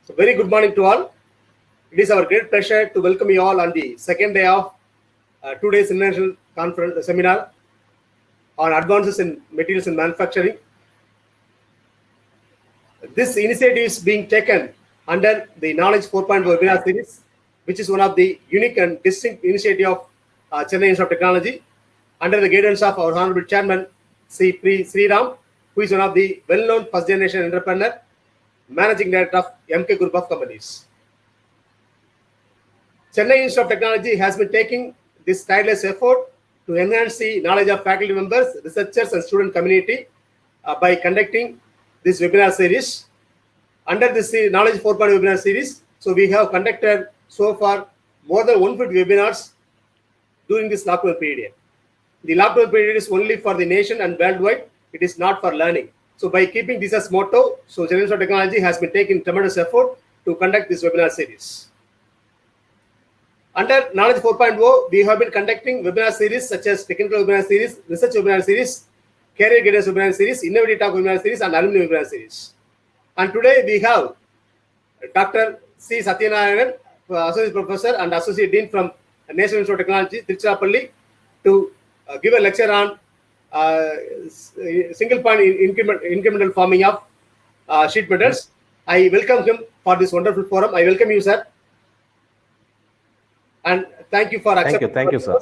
So very good morning to all. It is our great pleasure to welcome you all on the second day of 2 days international conference seminar on advances in materials and manufacturing. This initiative is being taken under the Knowledge 4.0 webinar series, which is one of the unique and distinct initiative of Chennai Institute of Technology, under the guidance of our Honorable Chairman, Sri Ram, who is one of the well-known first-generation entrepreneur, Managing Director of MK Group of Companies. Chennai Institute of Technology has been taking this tireless effort to enhance the knowledge of faculty members, researchers, and student community by conducting this webinar series. Under this Knowledge 4.0 webinar series, so we have conducted so far more than 150 webinars during this lockdown period. The lockdown period is only for the nation and worldwide. It is not for learning. So by keeping this as motto, so Chennai Institute of Technology has been taking tremendous effort to conduct this webinar series. Under Knowledge 4.0, we have been conducting webinar series such as Technical Webinar Series, Research Webinar Series, Career Guidance Webinar Series, Innovative Talk Webinar Series, and Alumni Webinar Series. And today we have Dr. C. Satyanarayanan, Associate Professor and Associate Dean from National Institute of Technology, Tiruchirappalli, to give a lecture on single point incremental forming of sheet metals. I welcome him for this wonderful forum. I welcome you, sir. And thank you for accepting. Thank you, sir.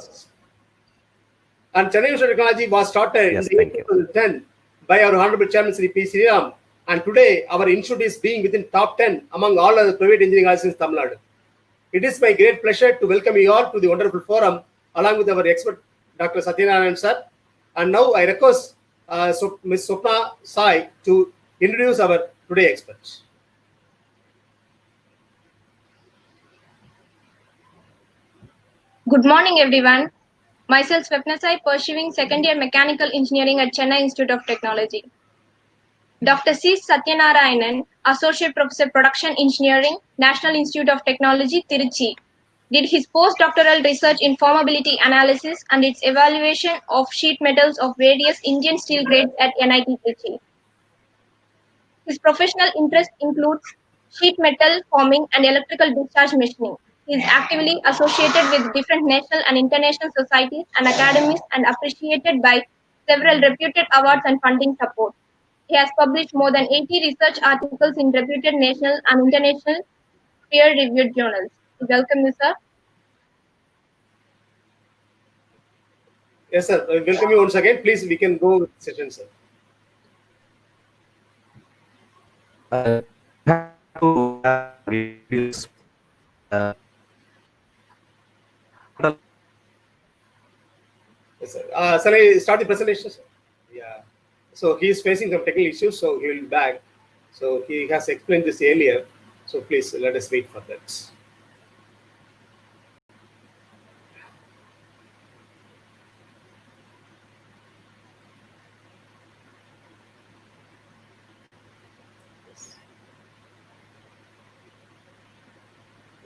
And Chennai Institute of Technology was started in 2010 by our Honorable Chairman Sri P. Sri Ram. And today, our institute is being within top 10 among all other private engineering colleges in Tamil Nadu. It is my great pleasure to welcome you all to the wonderful forum, along with our expert, Dr. Satyanarayanan sir. And now I request Ms. Swapna Sai to introduce our today experts. Good morning, everyone. Myself, Swapna Sai, pursuing second year mechanical engineering at Chennai Institute of Technology. Dr. C. Satyanarayanan, Associate Professor Production Engineering, National Institute of Technology, Tiruchi, did his postdoctoral research in formability analysis and its evaluation of sheet metals of various Indian steel grades at NIT Tiruchi. His professional interest includes sheet metal forming and electrical discharge machining. He is actively associated with different national and international societies and academies and appreciated by several reputed awards and funding support. He has published more than 80 research articles in reputed national and international peer-reviewed journals. Welcome you, sir. Yes, sir. Welcome you once again. Please, we can go with the session, sir. Yes, sir. Shall I start the presentation, sir? Yeah. So he is facing some technical issues, so he will be back. So he has explained this earlier. So please let us wait for that.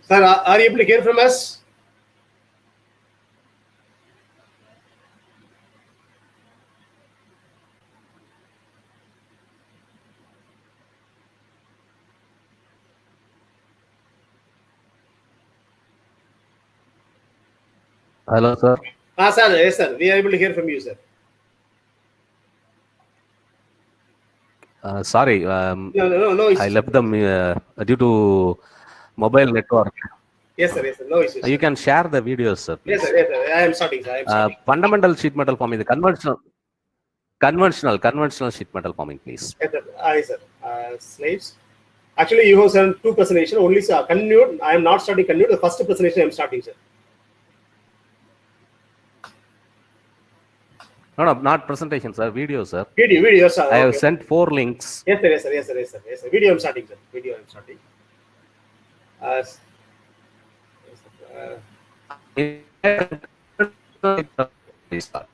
Sir, are you able to hear from us? Hello, sir. Sir, yes, sir. We are able to hear from you, sir. Sorry, no issues. I left them due to mobile network. Yes, sir. Yes, sir. No issues. You can share the videos, sir. Please. Yes, sir. Yes, sir. I am starting, sir. Fundamental sheet metal forming, the conventional sheet metal forming, please. Yes, sir. Yes, sir. Slides. Actually, you have sent two presentations. Only continued. I am not starting continued. The first presentation I am starting, sir. No, not presentation, sir. Video, sir. Video, sir. I have sent 4 links. Yes, sir. Yes, sir. Yes, sir. Yes, sir. Yes, sir. Video I am starting, sir. Video I am starting. Please start.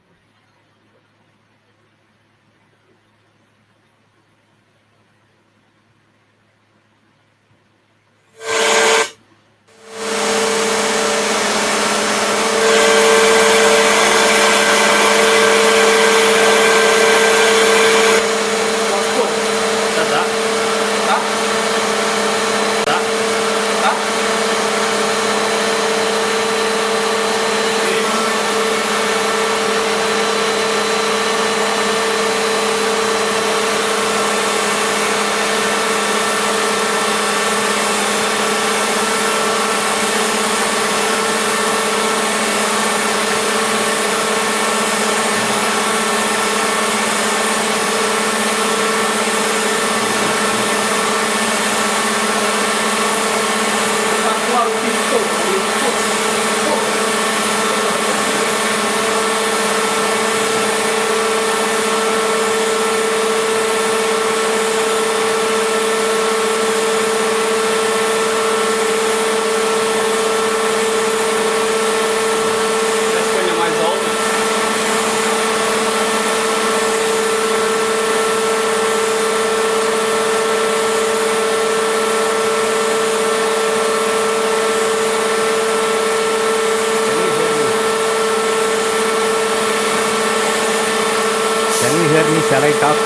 Shall I talk?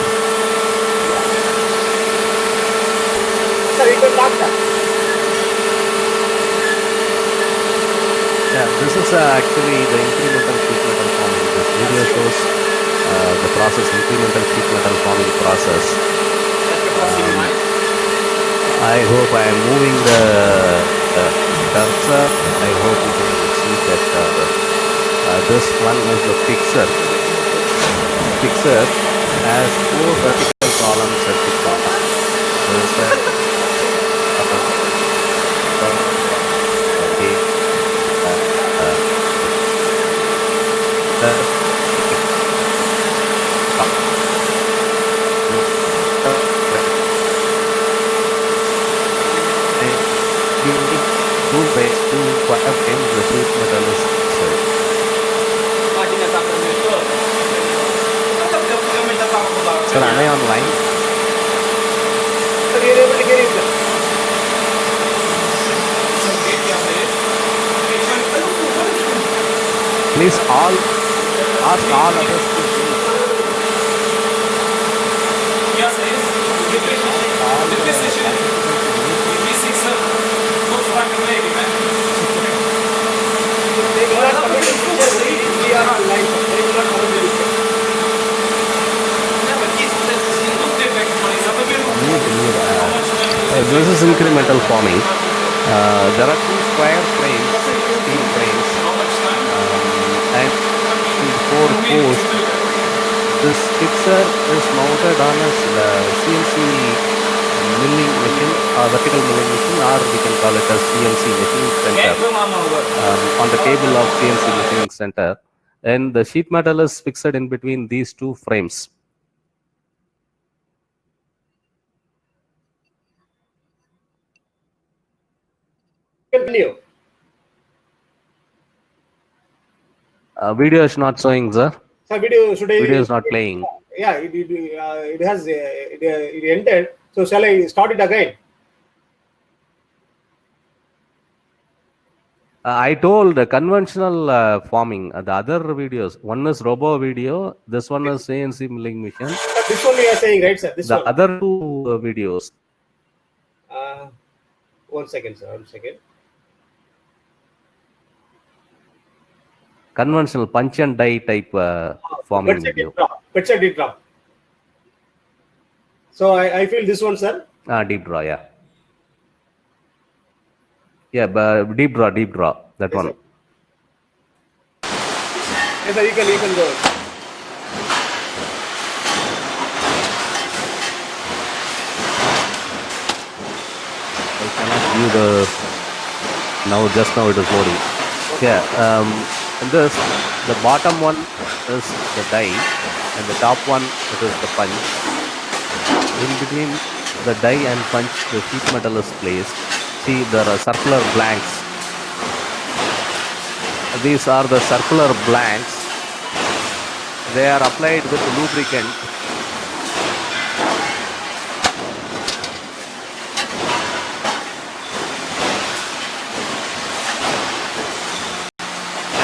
Sir, you can talk, sir. Yeah, this is actually the incremental sheet metal forming. This video shows the process, incremental sheet metal forming process. I hope I am moving the cursor. I hope you can see that this one is the fixer. Fixer has 4 vertical columns at the top. This is two ways to what a frame the sheet metal is fixed. Sir, am I online? Sir, you are able to hear you, sir. Please ask all others to speak. They will not come into the picture. We are online, sir. They will not come into the picture. This is incremental forming. There are 2 square frames, steel frames, and 4 posts. This fixer is mounted on a CNC milling machine, vertical milling machine, or we can call it a CNC machining center, on the table of CNC machining center. And the sheet metal is fixed in between these 2 frames. Continue. Video is not showing, sir. Sir, video should I? Video is not playing. Yeah, it has it ended. So shall I start it again? I told conventional forming. The other videos, one is robo video, this one is CNC milling machine. But this one you are saying, right, sir? This The one. other 2 videos. 1 second, sir. 1 second. Conventional punch and die type forming video. Picture did drop. So I feel this one, sir. Deep draw, yeah. Yeah, but deep draw, that Yes, one. sir. Yes, sir, you can go. I cannot view the, just now it is loading. Yeah, and this, the bottom one is the die, and the top one, it is the punch. In between the die and punch, the sheet metal is placed. See, there are circular blanks. These are the circular blanks. They are applied with lubricant.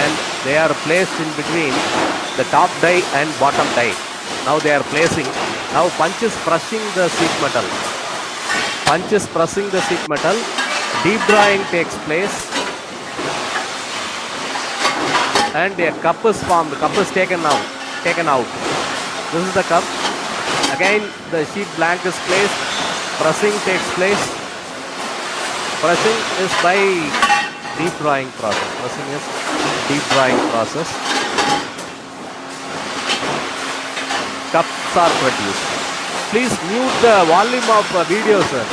And they are placed in between the top die and bottom die. Now they are placing. Now punch is crushing the sheet metal. Punch is pressing the sheet metal. Deep drawing takes place. And a cup is formed. The cup is taken out. This is the cup. Again, the sheet blank is placed. Pressing takes place. Pressing is by deep drawing process. Pressing is deep drawing process. Cups are produced. Please mute the volume of video, sir.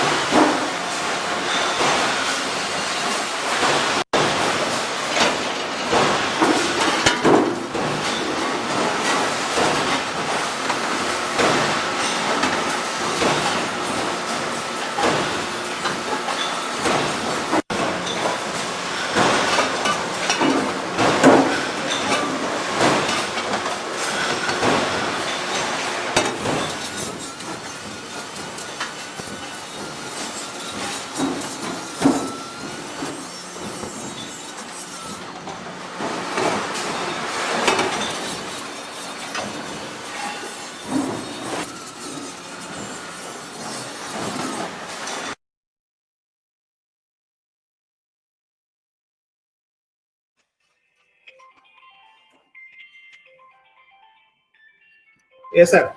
Yes, sir.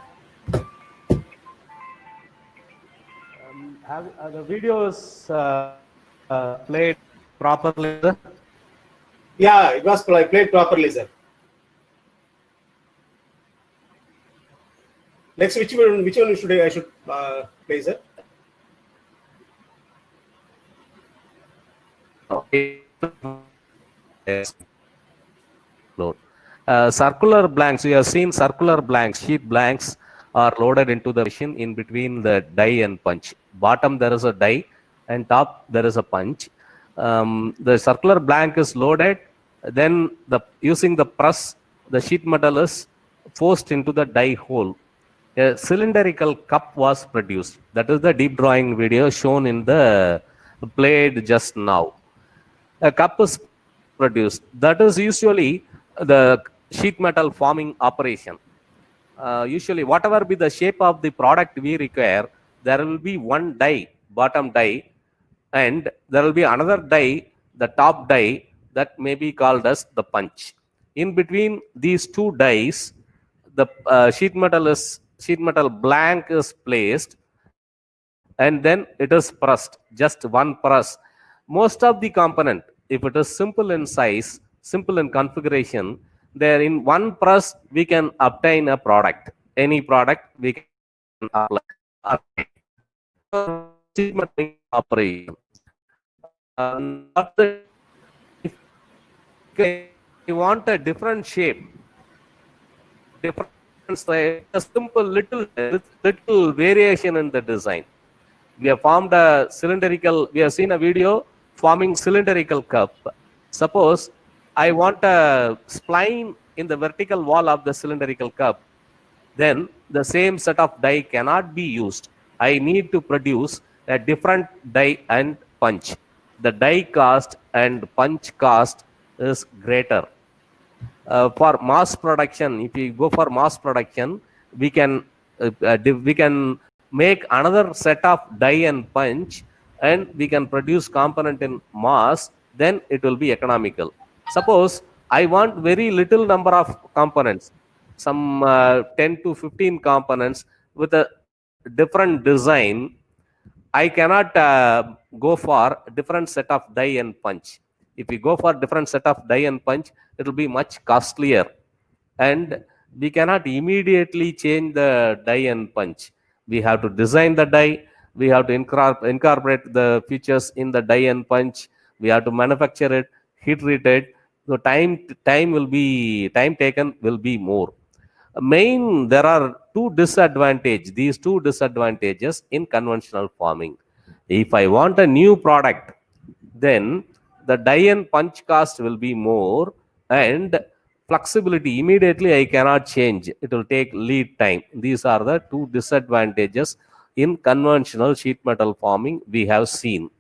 Have the videos played properly, sir? Yeah, it was played properly, sir. Next, which one should I should play, sir? Yes. Load. Circular blanks, you have seen circular blanks, sheet blanks are loaded into the machine in between the die and punch. Bottom there is a die and top there is a punch. The circular blank is loaded, then using the press, the sheet metal is forced into the die hole. A cylindrical cup was produced. That is the deep drawing video shown in the played just now. A cup is produced. That is usually the sheet metal forming operation. Usually, whatever be the shape of the product we require, there will be one die, bottom die, and there will be another die, the top die, that may be called as the punch. In between these two dies, the sheet metal blank is placed, and then it is pressed, just one press. Most of the component, if it is simple in size, simple in configuration, there in one press we can obtain a product. Any product we can apply. Operation. If you want a different shape, different size, a simple little variation in the design. We have formed a cylindrical, we have seen a video forming cylindrical cup. Suppose I want a spline in the vertical wall of the cylindrical cup, then the same set of die cannot be used. I need to produce a different die and punch. The die cost and punch cost is greater. For mass production, if we go for mass production, we can make another set of die and punch, and we can produce component in mass. Then it will be economical. Suppose I want very little number of components, some 10 to 15 components with a different design. I cannot go for different set of die and punch. If we go for different set of die and punch, it will be much costlier, and we cannot immediately change the die and punch. We have to design the die. We have to incorporate the features in the die and punch. We have to manufacture it, heat treat it. So time taken will be more. There are these two disadvantages in conventional farming. If I want a new product, then the die and punch cost will be more, and flexibility, immediately I cannot change. It will take lead time. These are the two disadvantages in conventional sheet metal forming we have seen.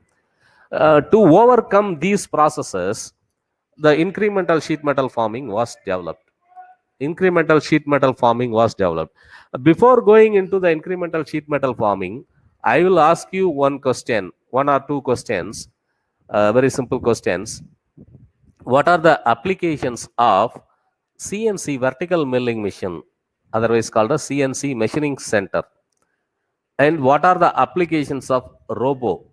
To overcome these processes, the incremental sheet metal forming was developed. Before going into the incremental sheet metal forming, I will ask you one or two questions, very simple questions. What are the applications of CNC vertical milling machine, otherwise called a CNC machining center? And what are the applications of robo?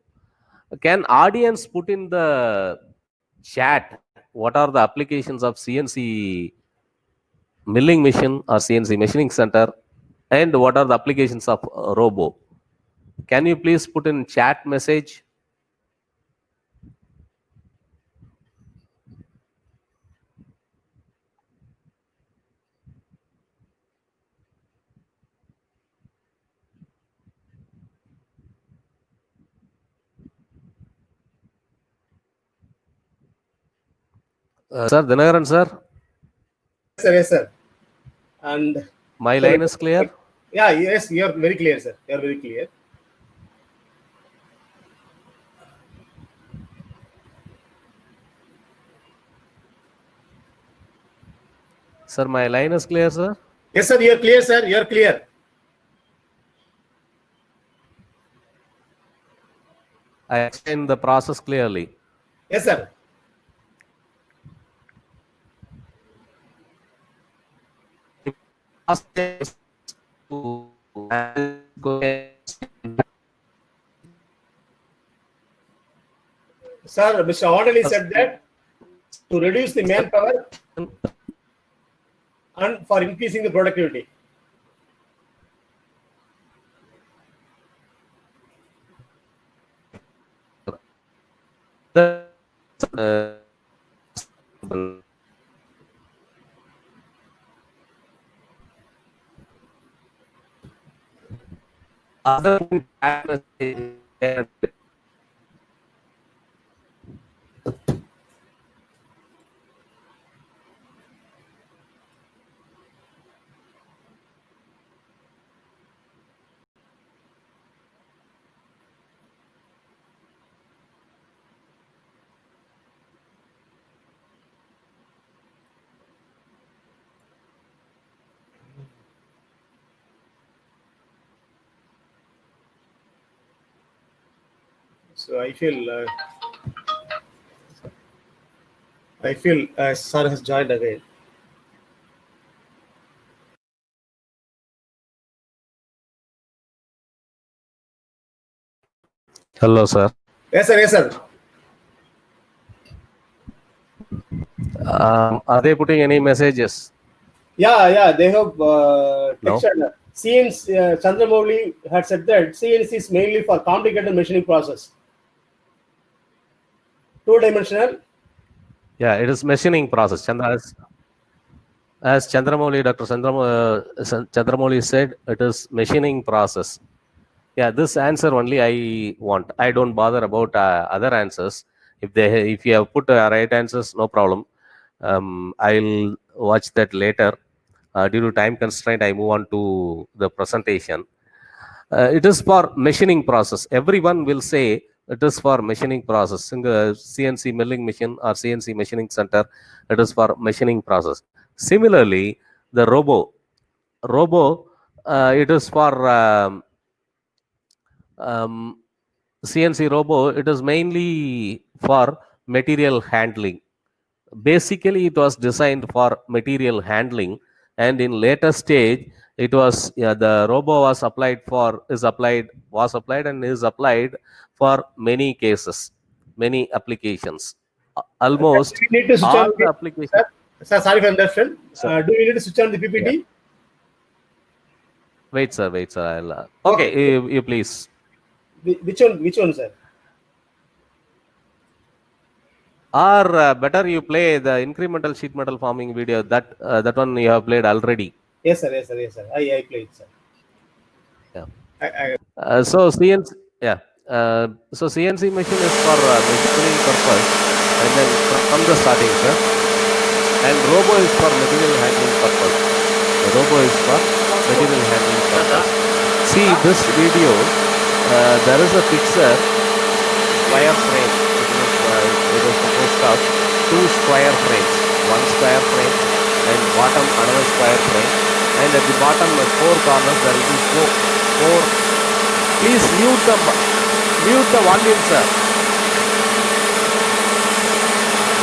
Can audience put in the chat what are the applications of CNC milling machine or CNC machining center, and what are the applications of robo? Can you please put in chat message? Sir, Dinagaran sir? Yes, sir. And my line is clear? Yeah, yes, you are very clear, sir. You are very clear. Sir, my line is clear, sir? Yes, sir, you are clear, sir. You are clear. I explained the process clearly. Yes, sir. Sir, Mr. Orderly said that to reduce the manpower and for increasing the productivity. Other So I feel Sir has joined again. Hello, sir. Yes, sir. Yes, sir. Are they putting any messages? Yeah. They have No. textured. CNC Chandramouli had said that CNC is mainly for complicated machining process. Two-dimensional. Yeah, it is machining process. As Chandramouli, Dr. Chandramouli said, it is machining process. Yeah, this answer only I want. I don't bother about other answers. If you have put right answers, no problem. I'll watch that later. Due to time constraint, I move on to the presentation. It is for machining process. Everyone will say it is for machining process. In the CNC milling machine or CNC machining center, it is for machining process. Similarly, the robo, it is for CNC robo. It is mainly for material handling. Basically, it was designed for material handling, and in later stage, it was the robo was applied and is applied for many cases, many applications. Almost We need to switch on all the applications. Sir, sorry for interruption. Sir. Do we need to switch on the PPT? Wait, sir. Okay, you please. Which one, sir? Or better you play the incremental sheet metal forming video. That one you have played already. Yes, sir. I played, sir. Yeah. So CNC, yeah. So CNC machine is for machining purpose, and then from the starting, sir. And robo is for material handling purpose. The robo is for material handling purpose. See this video. There is a fixer square frame. It is composed of two square frames. One square frame and bottom another square frame. And at the bottom at four corners there will be four. Please mute the volume, sir.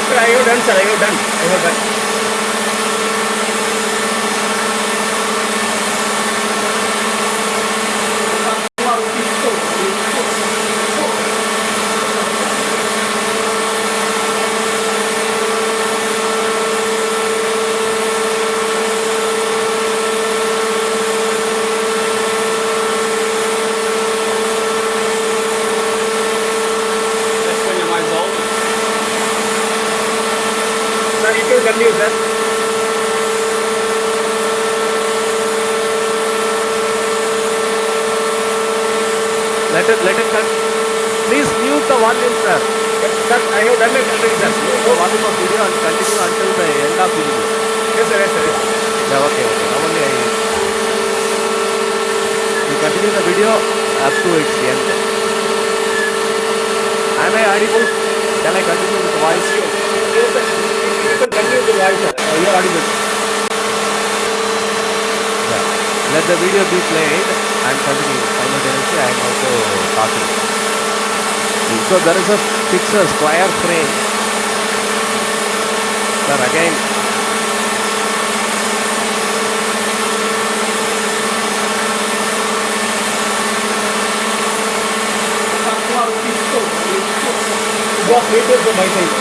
Sir, I have done, sir. I have done. Sir, you can continue, sir. Let it cut. Please mute the volume, sir. Sir, I have done it already, sir. Mute the volume of video and continue until the end of the video. Yes, sir. Yeah, okay. Now only you continue the video up to its end. Am I audible? Shall I continue with the voice? Yes, sir. You can continue with the voice, sir. You are audible. Yeah. Let the video be played and continue. Simultaneously, I am also talking. So there is a fixer square frame. Sir, again. details from my side.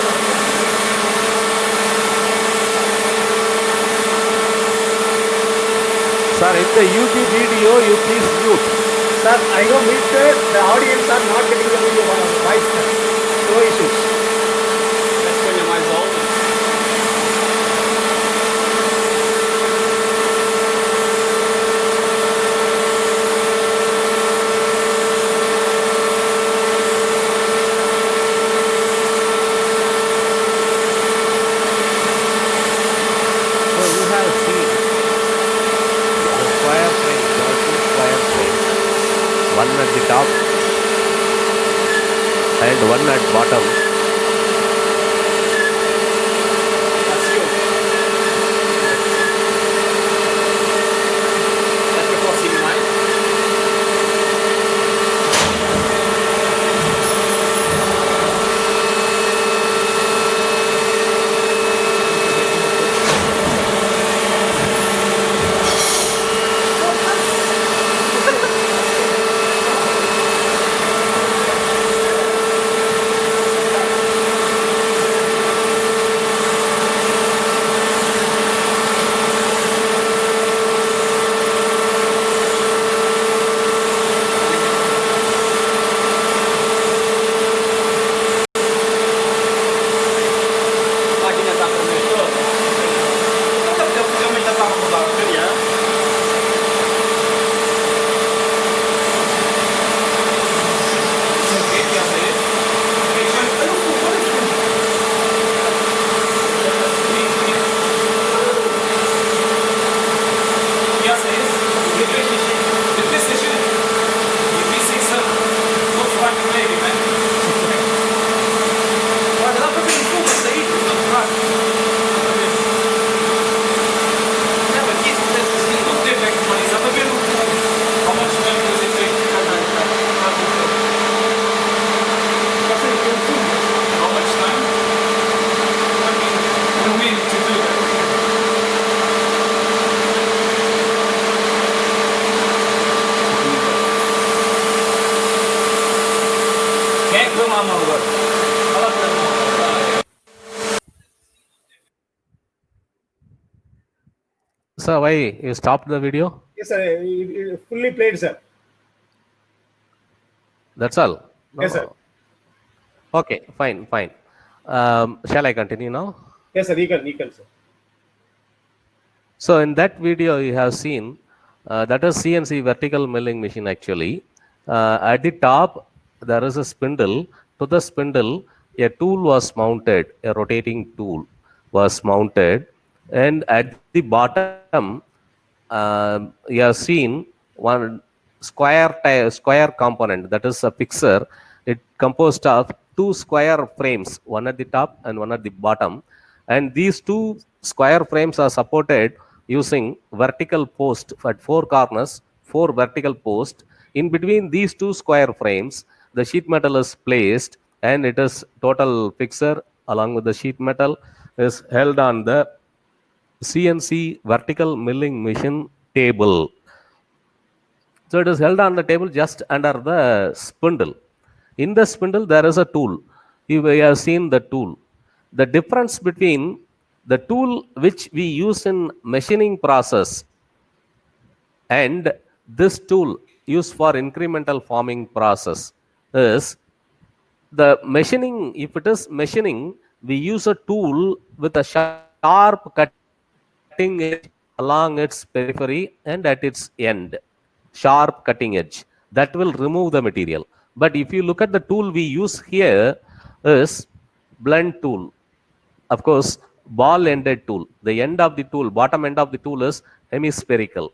Sir, if the YouTube video, you please mute. Sir, I know muted. The audience are not getting the video voice. Sir. No issues. Let's bring your minds over. So you have seen the square frame, there are two square frames, one at the top and one at bottom. That's you. That's your proximity line. Máquina tá prometendo. Eu ainda tava mudando o dia. Sir, why you stopped the video? Yes, sir. It fully played, sir. That's all? No. Yes, sir. Okay, fine. Shall I continue now? Yes, sir. You can, sir. So in that video you have seen that is CNC vertical milling machine actually. At the top there is a spindle. To the spindle a tool was mounted, a rotating tool was mounted, and at the bottom you have seen one square component, that is a fixer. It composed of two square frames, one at the top and one at the bottom, and these two square frames are supported using vertical post at four corners, four vertical posts. In between these two square frames the sheet metal is placed, and it is total fixer along with the sheet metal is held on the CNC vertical milling machine table. So it is held on the table just under the spindle. In the spindle there is a tool. You have seen the tool. The difference between the tool which we use in machining process and this tool used for incremental forming process is the machining. If it is machining, we use a tool with a sharp cutting edge along its periphery and at its end. Sharp cutting edge that will remove the material. But if you look at the tool we use here is blunt tool. Of course, ball ended tool. The end of the tool, bottom end of the tool is hemispherical.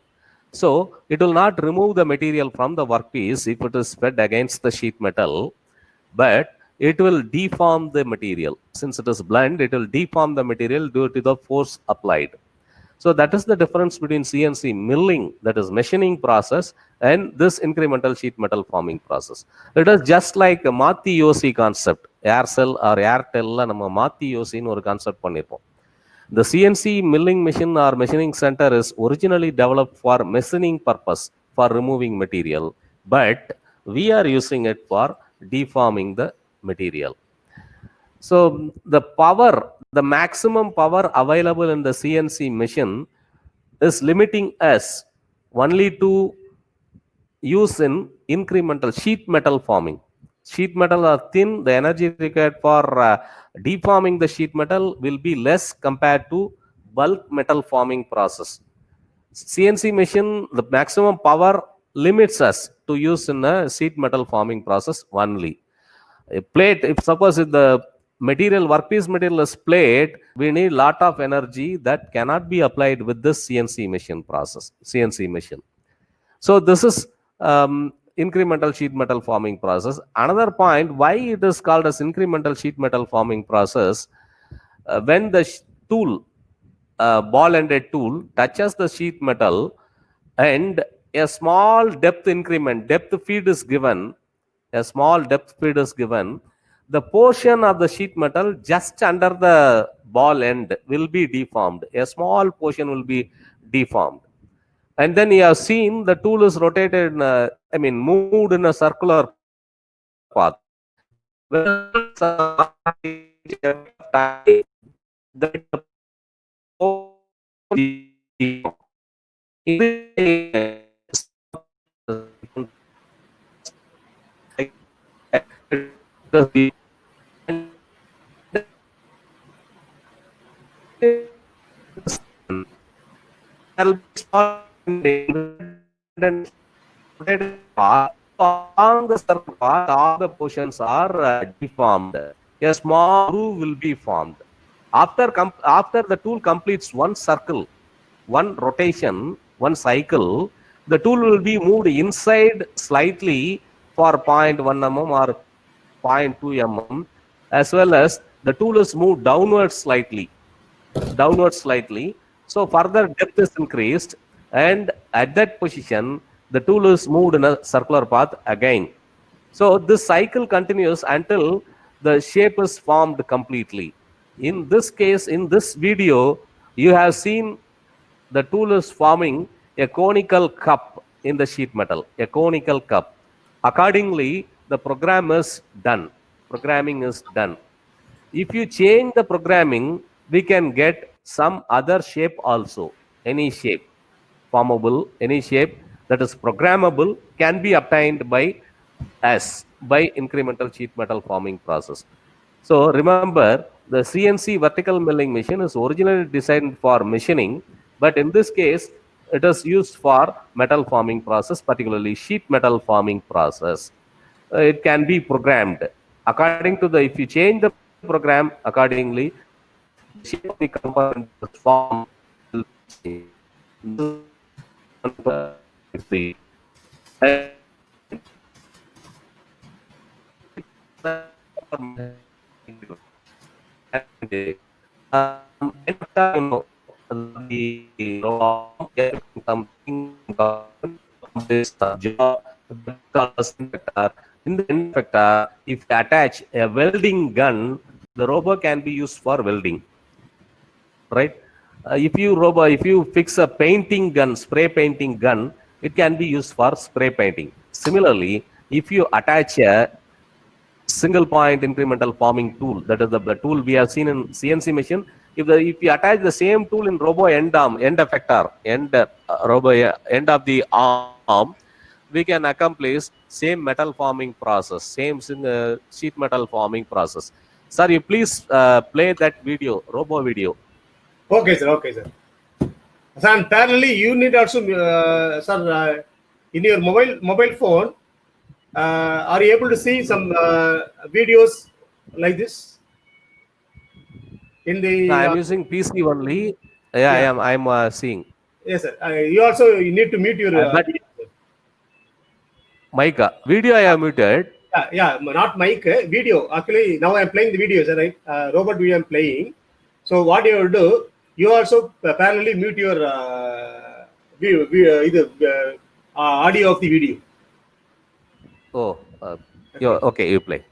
So it will not remove the material from the workpiece if it is fed against the sheet metal, but it will deform the material. Since it is blunt, it will deform the material due to the force applied. So that is the difference between CNC milling, that is machining process, and this incremental sheet metal forming process. It is just like a Mati Yosi concept. Aircell or Airtel நம்ம மாத்தி யோசின்னு ஒரு concept பண்ணியிருப்போம். The CNC milling machine or machining center is originally developed for machining purpose, for removing material, but we are using it for deforming the material. So the power, the maximum power available in the CNC machine is limiting us only to use in incremental sheet metal forming. Sheet metal are thin, the energy required for deforming the sheet metal will be less compared to bulk metal forming process. CNC machine, the maximum power limits us to use in a sheet metal forming process only. A plate, if suppose if the material, workpiece material is plate, we need lot of energy that cannot be applied with this CNC machine process, CNC machine. So this is incremental sheet metal forming process. Another point, why it is called as incremental sheet metal forming process, when the tool, ball-ended tool touches the sheet metal and a small depth increment, depth feed is given, a small depth feed is given, the portion of the sheet metal just under the ball end will be deformed. A small portion will be deformed. And then you have seen the tool is rotated, moved in a circular path. Along the circle path, all the portions are deformed. A small groove will be formed. After the tool completes one circle, one rotation, one cycle, the tool will be moved inside slightly for 0.1 mm or 0.2 mm, as well as the tool is moved downwards slightly. So further depth is increased, and at that position, the tool is moved in a circular path again. So this cycle continues until the shape is formed completely. In this case, in this video, you have seen the tool is forming a conical cup in the sheet metal, a conical cup. Accordingly, the program is done. Programming is done. If you change the programming, we can get some other shape also. Any shape, formable, any shape that is programmable can be obtained by us by incremental sheet metal forming process. So remember, the CNC vertical milling machine is originally designed for machining, but in this case, it is used for metal forming process, particularly sheet metal forming process. It can be programmed according to the, if you change the program accordingly, the shape of the component is formed will change. The something this job in the end effector, if you attach a welding gun, the robot can be used for welding, right? If you fix a painting gun, spray painting gun, it can be used for spray painting. Similarly, if you attach a single point incremental forming tool, that is the tool we have seen in CNC machine, if you attach the same tool in robo end effector, end of the arm, we can accomplish same metal forming process, same sheet metal forming process. Sir, you please play that video, robo video. Okay, sir. Okay, sir. Sir, and parallelly, you need also, sir, in your mobile phone, are you able to see some videos like this? In the I'm using PC only. Yeah, yeah. I'm seeing. Yes, sir. You need to mute your But video, sir. mic, video I have muted. Yeah, not mic, video. Actually, now I'm playing the video, sir, right? Robot video I'm playing. So what you will do, you also parallelly mute your audio of the video. Oh, okay, you play.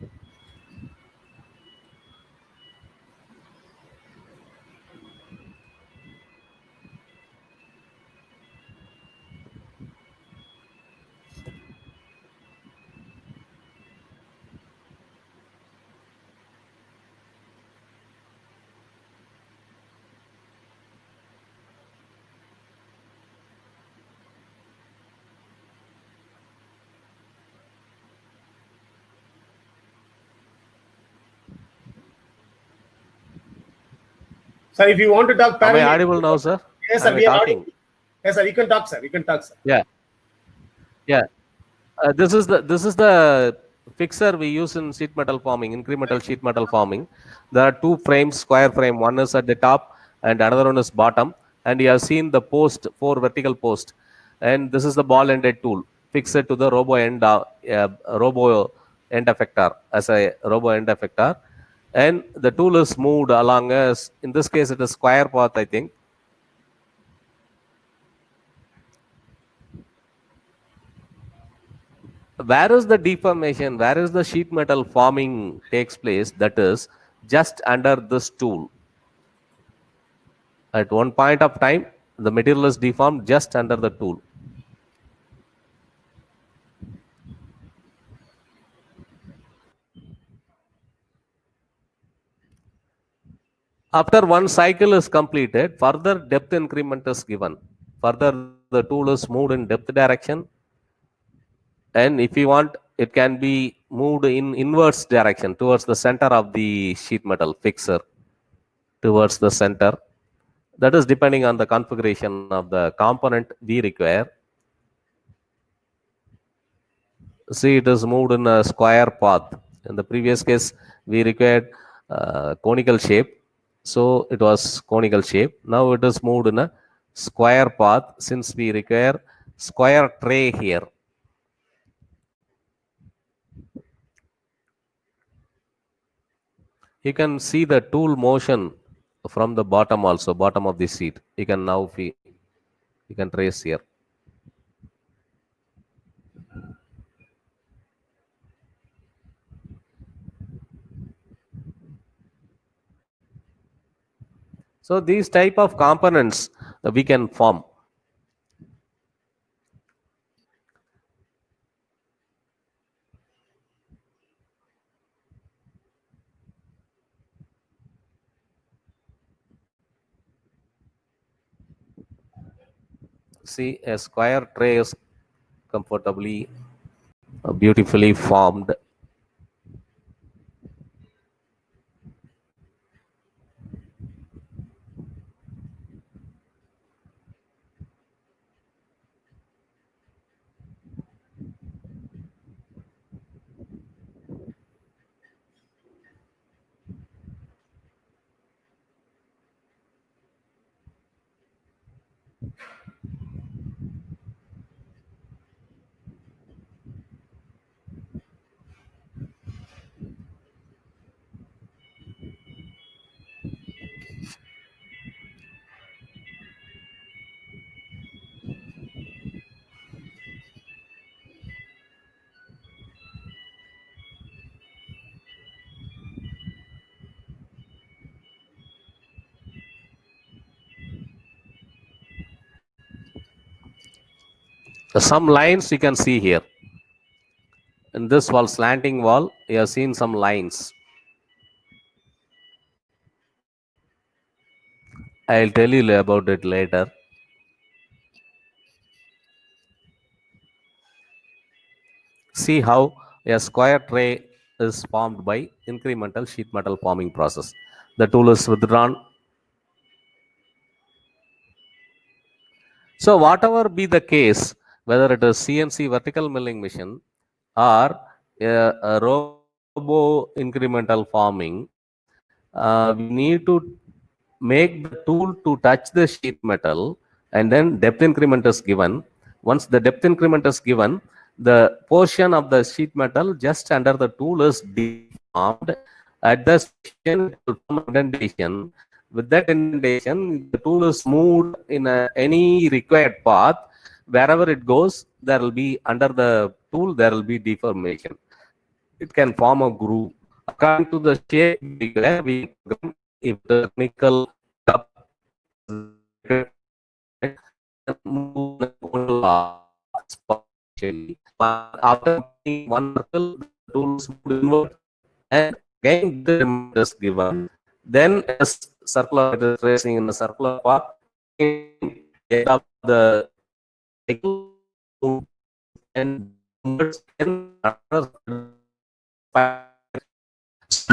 Sir, if you want to talk Am I parallel, audible now, sir? yes, sir, Am I we are talking? audible. Yes, sir, you can talk, sir. You can talk, sir. Yeah. Yeah. This is the fixer we use in sheet metal forming, incremental sheet metal forming. There are two frames, square frame. One is at the top and another one is bottom. And you have seen the post, 4 vertical post. And this is the ball ended tool. Fix it to the robo end effector as a robo end effector. And the tool is moved along as, in this case, it is square path, I think. Where is the deformation, where is the sheet metal forming takes place? That is just under this tool. At one point of time, the material is deformed just under the tool. After one cycle is completed, further depth increment is given. Further, the tool is moved in depth direction. And if you want, it can be moved in inverse direction towards the center of the sheet metal fixer, towards the center. That is depending on the configuration of the component we require. See, it is moved in a square path. In the previous case, we required conical shape. So it was conical shape. Now it is moved in a square path since we require square tray here. You can see the tool motion from the bottom also, bottom of the seat. You can now you can trace here. So these type of components we can form. See, a square tray is comfortably, beautifully formed. Some lines you can see here. In this wall, slanting wall, you have seen some lines. I'll tell you about it later. See how a square tray is formed by incremental sheet metal forming process. The tool is withdrawn. So whatever be the case, whether it is CNC vertical milling machine or a robo incremental forming, we need to make the tool to touch the sheet metal, and then depth increment is given. Once the depth increment is given, the portion of the sheet metal just under the tool is deformed. At the station, it will form indentation. With that indentation, the tool is moved in any required path. Wherever it goes, there will be, under the tool, there will be deformation. It can form a groove. According to the shape we program, if the technical cup after one circle, the tool is moved inward, and again the limit is given. Then a circular, it is tracing in the circular path. End of the cycle, and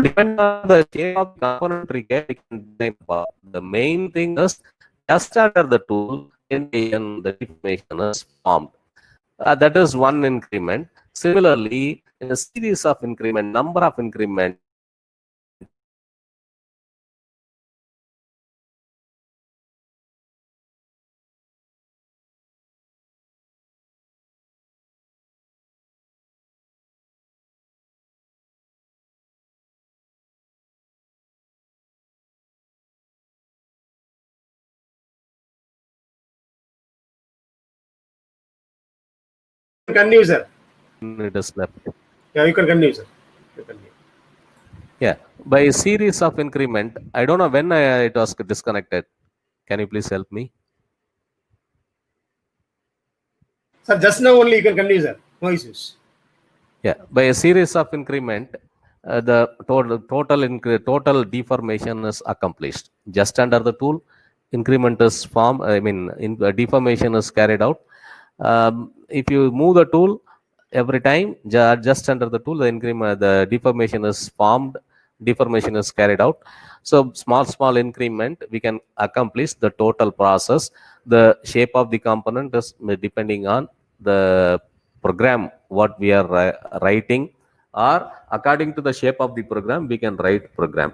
Depending on the shape of the componentry gate, we can design bar. The main thing is just under the tool, in the deformation is formed. That is one increment. Similarly, in a series of increment, number of increment, Continue, sir. it is left. Yeah, you can continue, sir. You can continue. Yeah, by a series of increment, I don't know when it was disconnected. Can you please help me? Sir, just now only you can continue, sir. No issues. Yeah, by a series of increment, the total deformation is accomplished. Just under the tool, increment is formed. I mean, deformation is carried out. If you move the tool every time, just under the tool, the deformation is formed. Deformation is carried out. So small increment, we can accomplish the total process. The shape of the component is depending on the program what we are writing, or according to the shape of the program we can write program.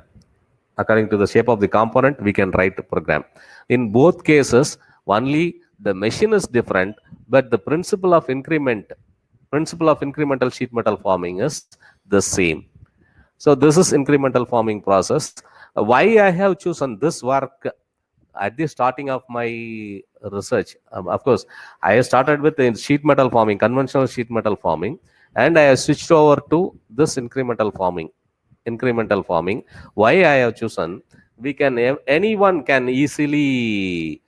According to the shape of the component we can write the program. In both cases only the machine is different, but the principle of incremental sheet metal forming is the same. So this is incremental forming process. Why I have chosen this work at the starting of my research? Of course, I started with the sheet metal forming, conventional sheet metal forming, and I have switched over to this incremental forming. Why I have chosen? Anyone can easily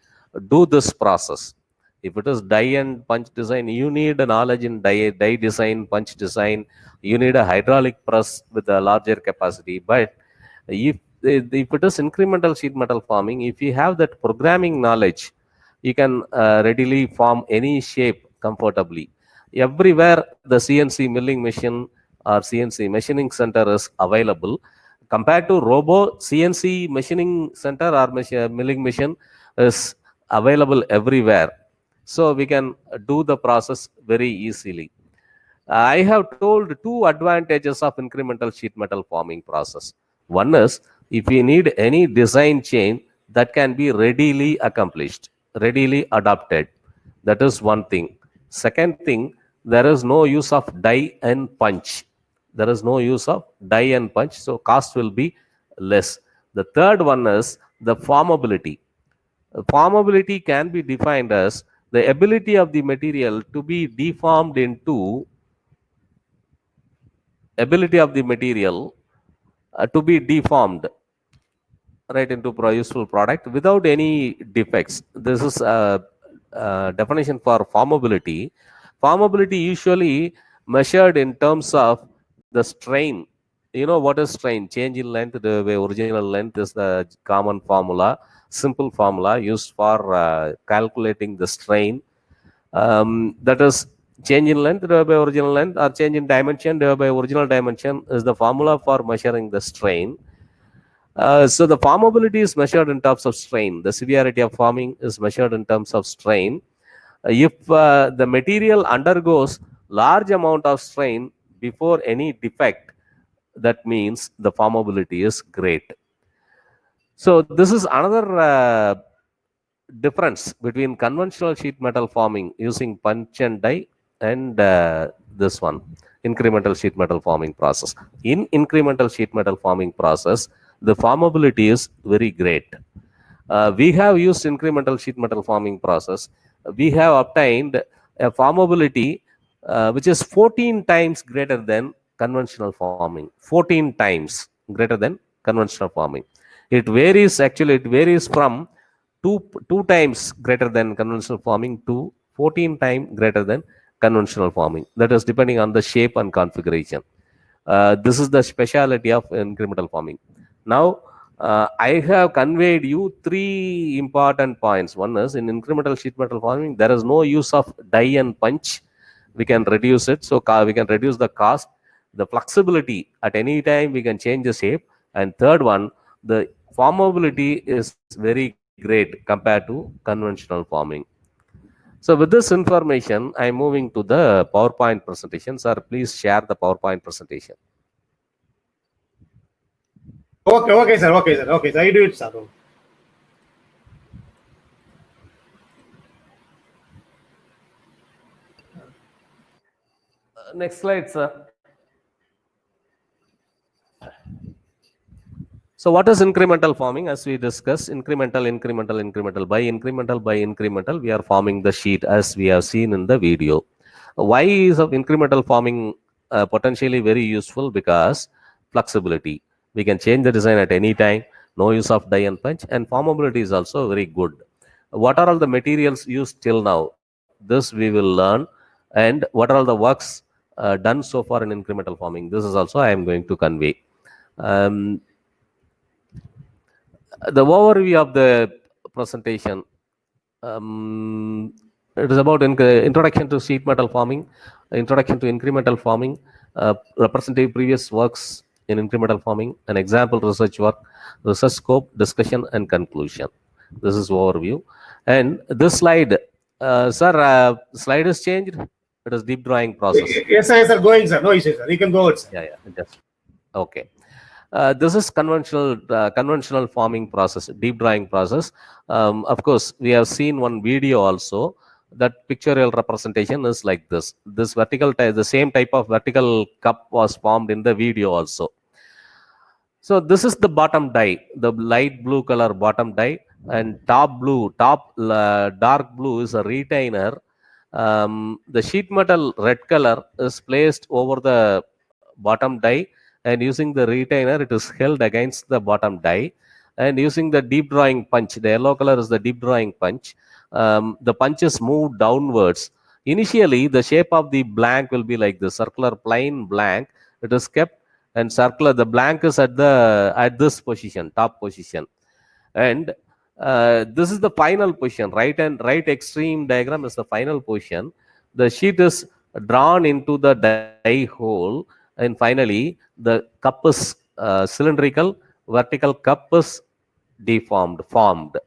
do this process. If it is die and punch design, you need a knowledge in die design, punch design. You need a hydraulic press with a larger capacity. But if it is incremental sheet metal forming, if you have that programming knowledge, you can readily form any shape comfortably. Everywhere the CNC milling machine or CNC machining center is available. Compared to robo, CNC machining center or milling machine is available everywhere. So we can do the process very easily. I have told two advantages of incremental sheet metal forming process. One is if you need any design change that can be readily accomplished, readily adopted. That is one thing. Second thing, there is no use of die and punch. There is no use of die and punch, so cost will be less. The third one is the formability. Formability can be defined as the ability of the material to be deformed into to be deformed right into useful product without any defects. This is a definition for formability. Formability usually measured in terms of the strain. You know what is strain? Change in length. The original length is the common formula, simple formula used for calculating the strain. That is change in length divided by original length, or change in dimension divided by original dimension is the formula for measuring the strain. So the formability is measured in terms of strain. The severity of forming is measured in terms of strain. If the material undergoes large amount of strain before any defect, that means the formability is great. So this is another difference between conventional sheet metal forming using punch and die and this one, incremental sheet metal forming process. In incremental sheet metal forming process, the formability is very great. We have used incremental sheet metal forming process. We have obtained a formability which is 14 times greater than conventional forming. 14 times greater than conventional forming. It varies from two times greater than conventional forming to 14 times greater than conventional forming. That is depending on the shape and configuration. This is the speciality of incremental forming. Now, I have conveyed you three important points. One is in incremental sheet metal forming, there is no use of die and punch. We can reduce it, so we can reduce the cost. the flexibility, at any time we can change the shape. And third one, the formability is very great compared to conventional forming. So with this information, I'm moving to the PowerPoint presentation. Sir, please share the PowerPoint presentation. Okay, sir. I do it, sir. Next slide, sir. So what is incremental forming? As we discussed, incremental. By incremental, we are forming the sheet as we have seen in the video. Why is of incremental forming potentially very useful? Because flexibility. We can change the design at any time. No use of die and punch, and formability is also very good. What are all the materials used till now? This we will learn. And what are all the works done so far in incremental forming? This is also I am going to convey. The overview of the presentation, it is about introduction to sheet metal forming, introduction to incremental forming, representative previous works in incremental forming, an example research work, research scope, discussion, and conclusion. This is overview. And this slide, sir, slide is changed. It is deep drawing process. Yes, sir. Going, sir. No issue, sir. You can go, sir. Yeah. Just, okay. This is conventional forming process, deep drawing process. Of course, we have seen one video also. That pictorial representation is like this. This vertical type, the same type of vertical cup was formed in the video also. So this is the bottom die, the light blue color bottom die, and dark blue is a retainer. The sheet metal red color is placed over the bottom die, and using the retainer, it is held against the bottom die. And using the deep drawing punch, the yellow color is the deep drawing punch. The punch is moved downwards. Initially, the shape of the blank will be like this, circular plain blank. It is kept and circular. The blank is at this position, top position. And this is the final position. Right extreme diagram is the final position. The sheet is drawn into the die hole, and finally the cup is cylindrical. Vertical cup is formed.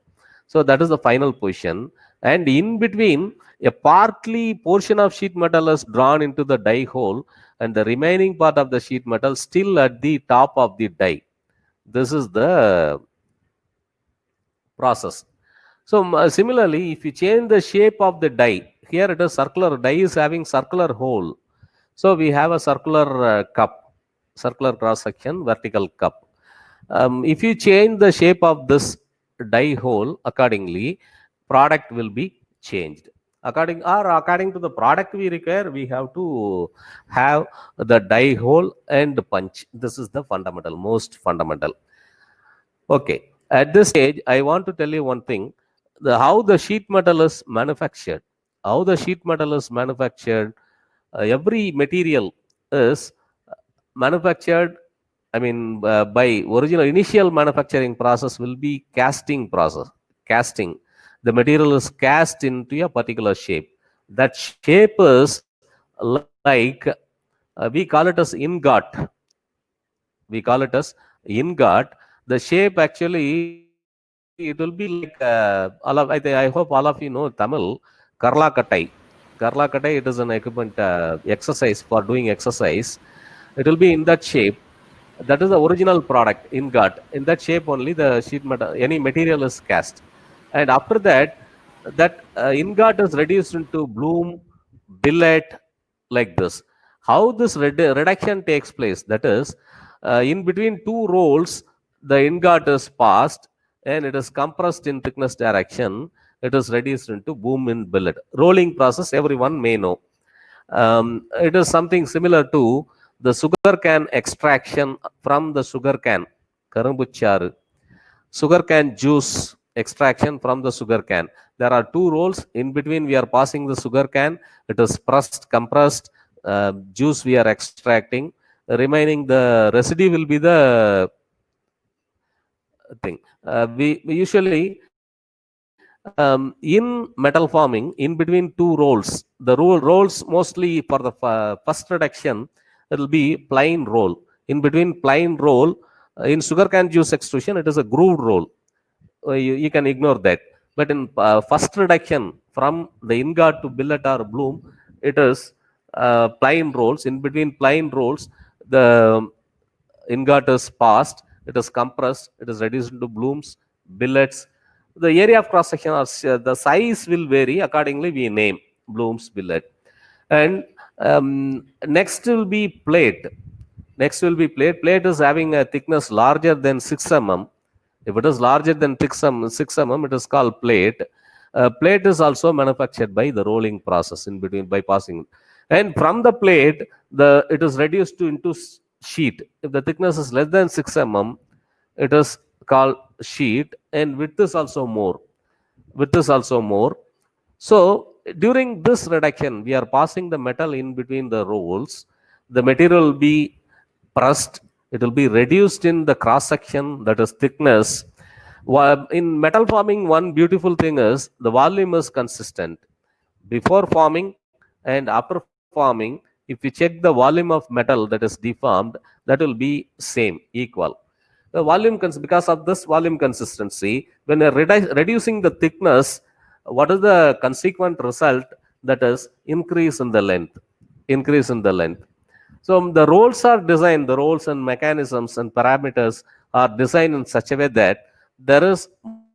So that is the final position. And in between, a partly portion of sheet metal is drawn into the die hole, and the remaining part of the sheet metal still at the top of the die. This is the process. So similarly, if you change the shape of the die, here it is circular. Die is having circular hole. So we have a circular cup, circular cross section, vertical cup. If you change the shape of this die hole, accordingly, product will be changed. According to the product we require, we have to have the die hole and punch. This is the most fundamental. Okay. At this stage, I want to tell you one thing: how the sheet metal is manufactured. Every material is manufactured. By original initial manufacturing process will be casting process. Casting. The material is cast into a particular shape. That shape is like, we call it as ingot. The shape actually, it will be like, I hope all of you know Tamil, Karla Kattai. It is an equipment exercise for doing exercise. It will be in that shape. That is the original product, ingot. In that shape only the sheet metal, any material is cast. And after that, ingot is reduced into bloom, billet, like this. How this reduction takes place? That is, in between two rolls, the ingot is passed and it is compressed in thickness direction. It is reduced into boom in billet. Rolling process, everyone may know. It is something similar to the sugar cane extraction from the sugar cane, karumbucharu. Sugar cane juice extraction from the sugar cane. There are two rolls. In between, we are passing the sugar cane. It is pressed, compressed. Juice we are extracting. Remaining, the residue will be the thing. We usually, in metal forming, in between two rolls, the rolls mostly for the first reduction, it will be plain roll. In between plain roll, in sugarcane juice extrusion, it is a grooved roll. You can ignore that. But in first reduction from the ingot to billet or bloom, it is plain rolls. In between plain rolls, the ingot is passed, it is compressed, it is reduced into blooms, billets. The area of cross section or the size will vary. Accordingly, we name blooms, billet. And next will be plate. Next will be plate. Plate is having a thickness larger than 6 mm. If it is larger than 6 mm, it is called plate. Plate is also manufactured by the rolling process in between by passing. And from the plate, it is reduced into sheet. If the thickness is less than 6 mm, it is called sheet, and width is also more. Width is also more. So during this reduction, we are passing the metal in between the rolls. The material will be pressed. It will be reduced in the cross section, that is thickness. In metal forming, one beautiful thing is the volume is consistent. Before forming and after forming, if you check the volume of metal that is deformed, that will be same, equal. The volume, because of this volume consistency, when you are reducing the thickness, what is the consequent result? That is increase in the length. Increase in the length. So the rolls are designed, the rolls and mechanisms and parameters are designed in such a way that there is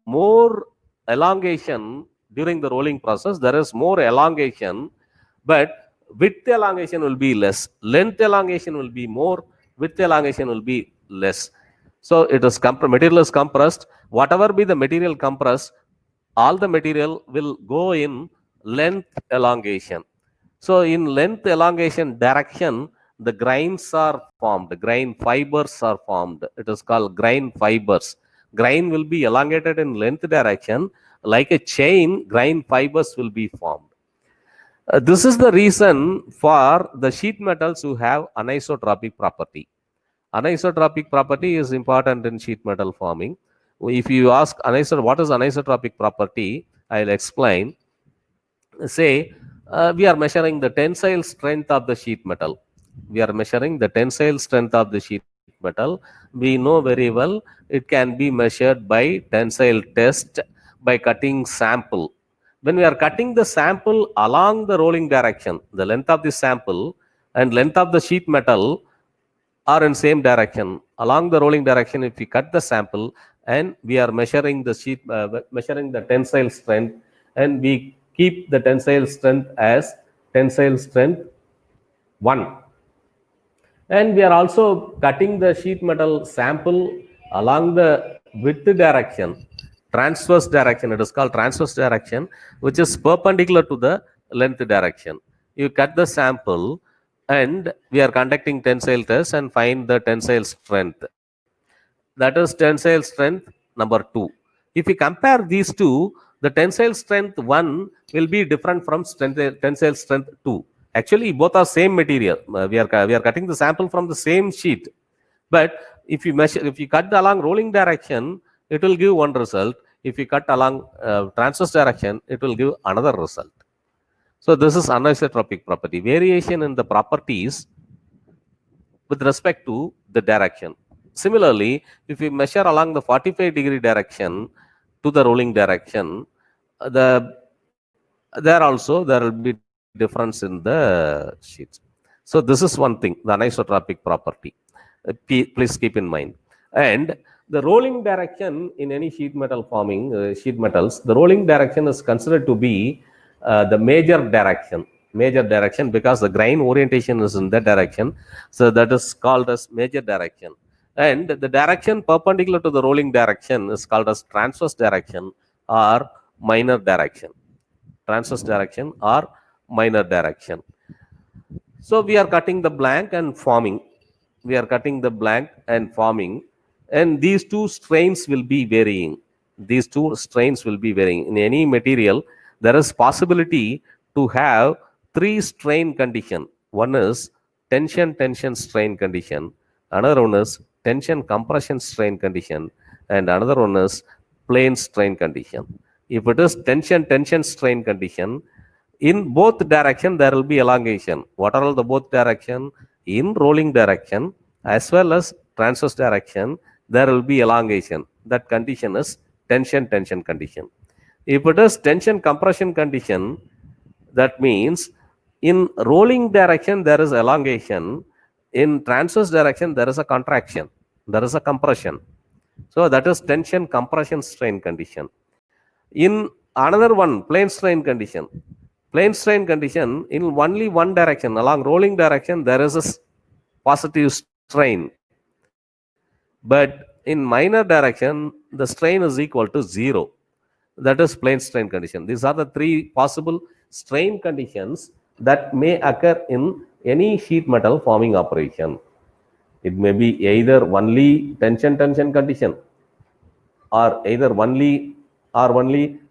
more elongation during the rolling process. There is more elongation, but width elongation will be less. Length elongation will be more. Width elongation will be less. So it is material is compressed. Whatever be the material compressed, all the material will go in length elongation. So in length elongation direction, the grains are formed, the grain fibers are formed. It is called grain fibers. Grain will be elongated in length direction. Like a chain, grain fibers will be formed. This is the reason for the sheet metals who have anisotropic property. Anisotropic property is important in sheet metal forming. If you ask what is anisotropic property, I'll explain. Say, we are measuring the tensile strength of the sheet metal. We are measuring the tensile strength of the sheet metal. We know very well it can be measured by tensile test by cutting sample. When we are cutting the sample along the rolling direction, the length of the sample and length of the sheet metal are in same direction. Along the rolling direction, if we cut the sample and we are measuring the sheet, measuring the tensile strength, and we keep the tensile strength as tensile strength 1. And we are also cutting the sheet metal sample along the width direction, transverse direction. It is called transverse direction, which is perpendicular to the length direction. You cut the sample and we are conducting tensile test and find the tensile strength. That is tensile strength number 2. If we compare these two, the tensile strength 1 will be different from tensile strength 2. Actually, both are same material. We are cutting the sample from the same sheet. But if you cut along rolling direction, it will give one result. If you cut along transverse direction, it will give another result. So this is anisotropic property. Variation in the properties with respect to the direction. Similarly, if we measure along the 45-degree direction to the rolling direction, there will be difference in the sheets. So this is one thing, the anisotropic property. Please keep in mind. And the rolling direction in any sheet metal forming, sheet metals, the rolling direction is considered to be the major direction. Major direction because the grain orientation is in that direction. So that is called as major direction. And the direction perpendicular to the rolling direction is called as transverse direction or minor direction. Transverse direction or minor direction. So we are cutting the blank and forming. We are cutting the blank and forming. And these two strains will be varying. These two strains will be varying. In any material, there is possibility to have 3 strain condition. One is tension strain condition. Another one is tension compression strain condition. And another one is plane strain condition. If it is tension strain condition, in both direction there will be elongation. What are all the both direction? in rolling direction as well as transverse direction, there will be elongation. That condition is tension condition. If it is tension compression condition, that means in rolling direction there is elongation, in transverse direction there is a contraction, there is a compression. So that is tension compression strain condition. In another one, plane strain condition. Plane strain condition, in only one direction, along rolling direction, there is a positive strain. But in minor direction, the strain is equal to 0. That is plane strain condition. These are the three possible strain conditions that may occur in any sheet metal forming operation. It may be either only tension condition, or either only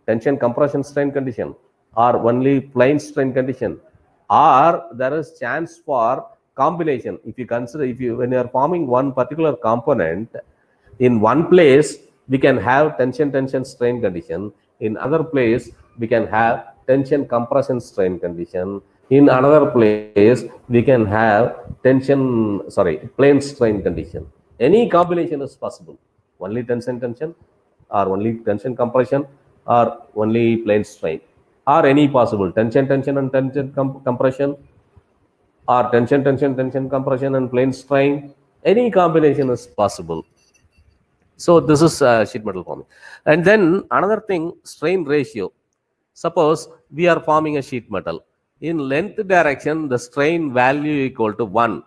tension compression strain condition, or only plane strain condition, or there is chance for combination. If you consider, when you are forming one particular component, in one place we can have tension strain condition, in other place we can have tension compression strain condition, in another place we can have plane strain condition. Any combination is possible. Only tension or only tension compression or only plane strain, or any possible tension and tension compression, or tension compression and plane strain. Any combination is possible. So this is sheet metal forming. And then another thing, strain ratio. Suppose we are forming a sheet metal. In length direction, the strain value equal to 1.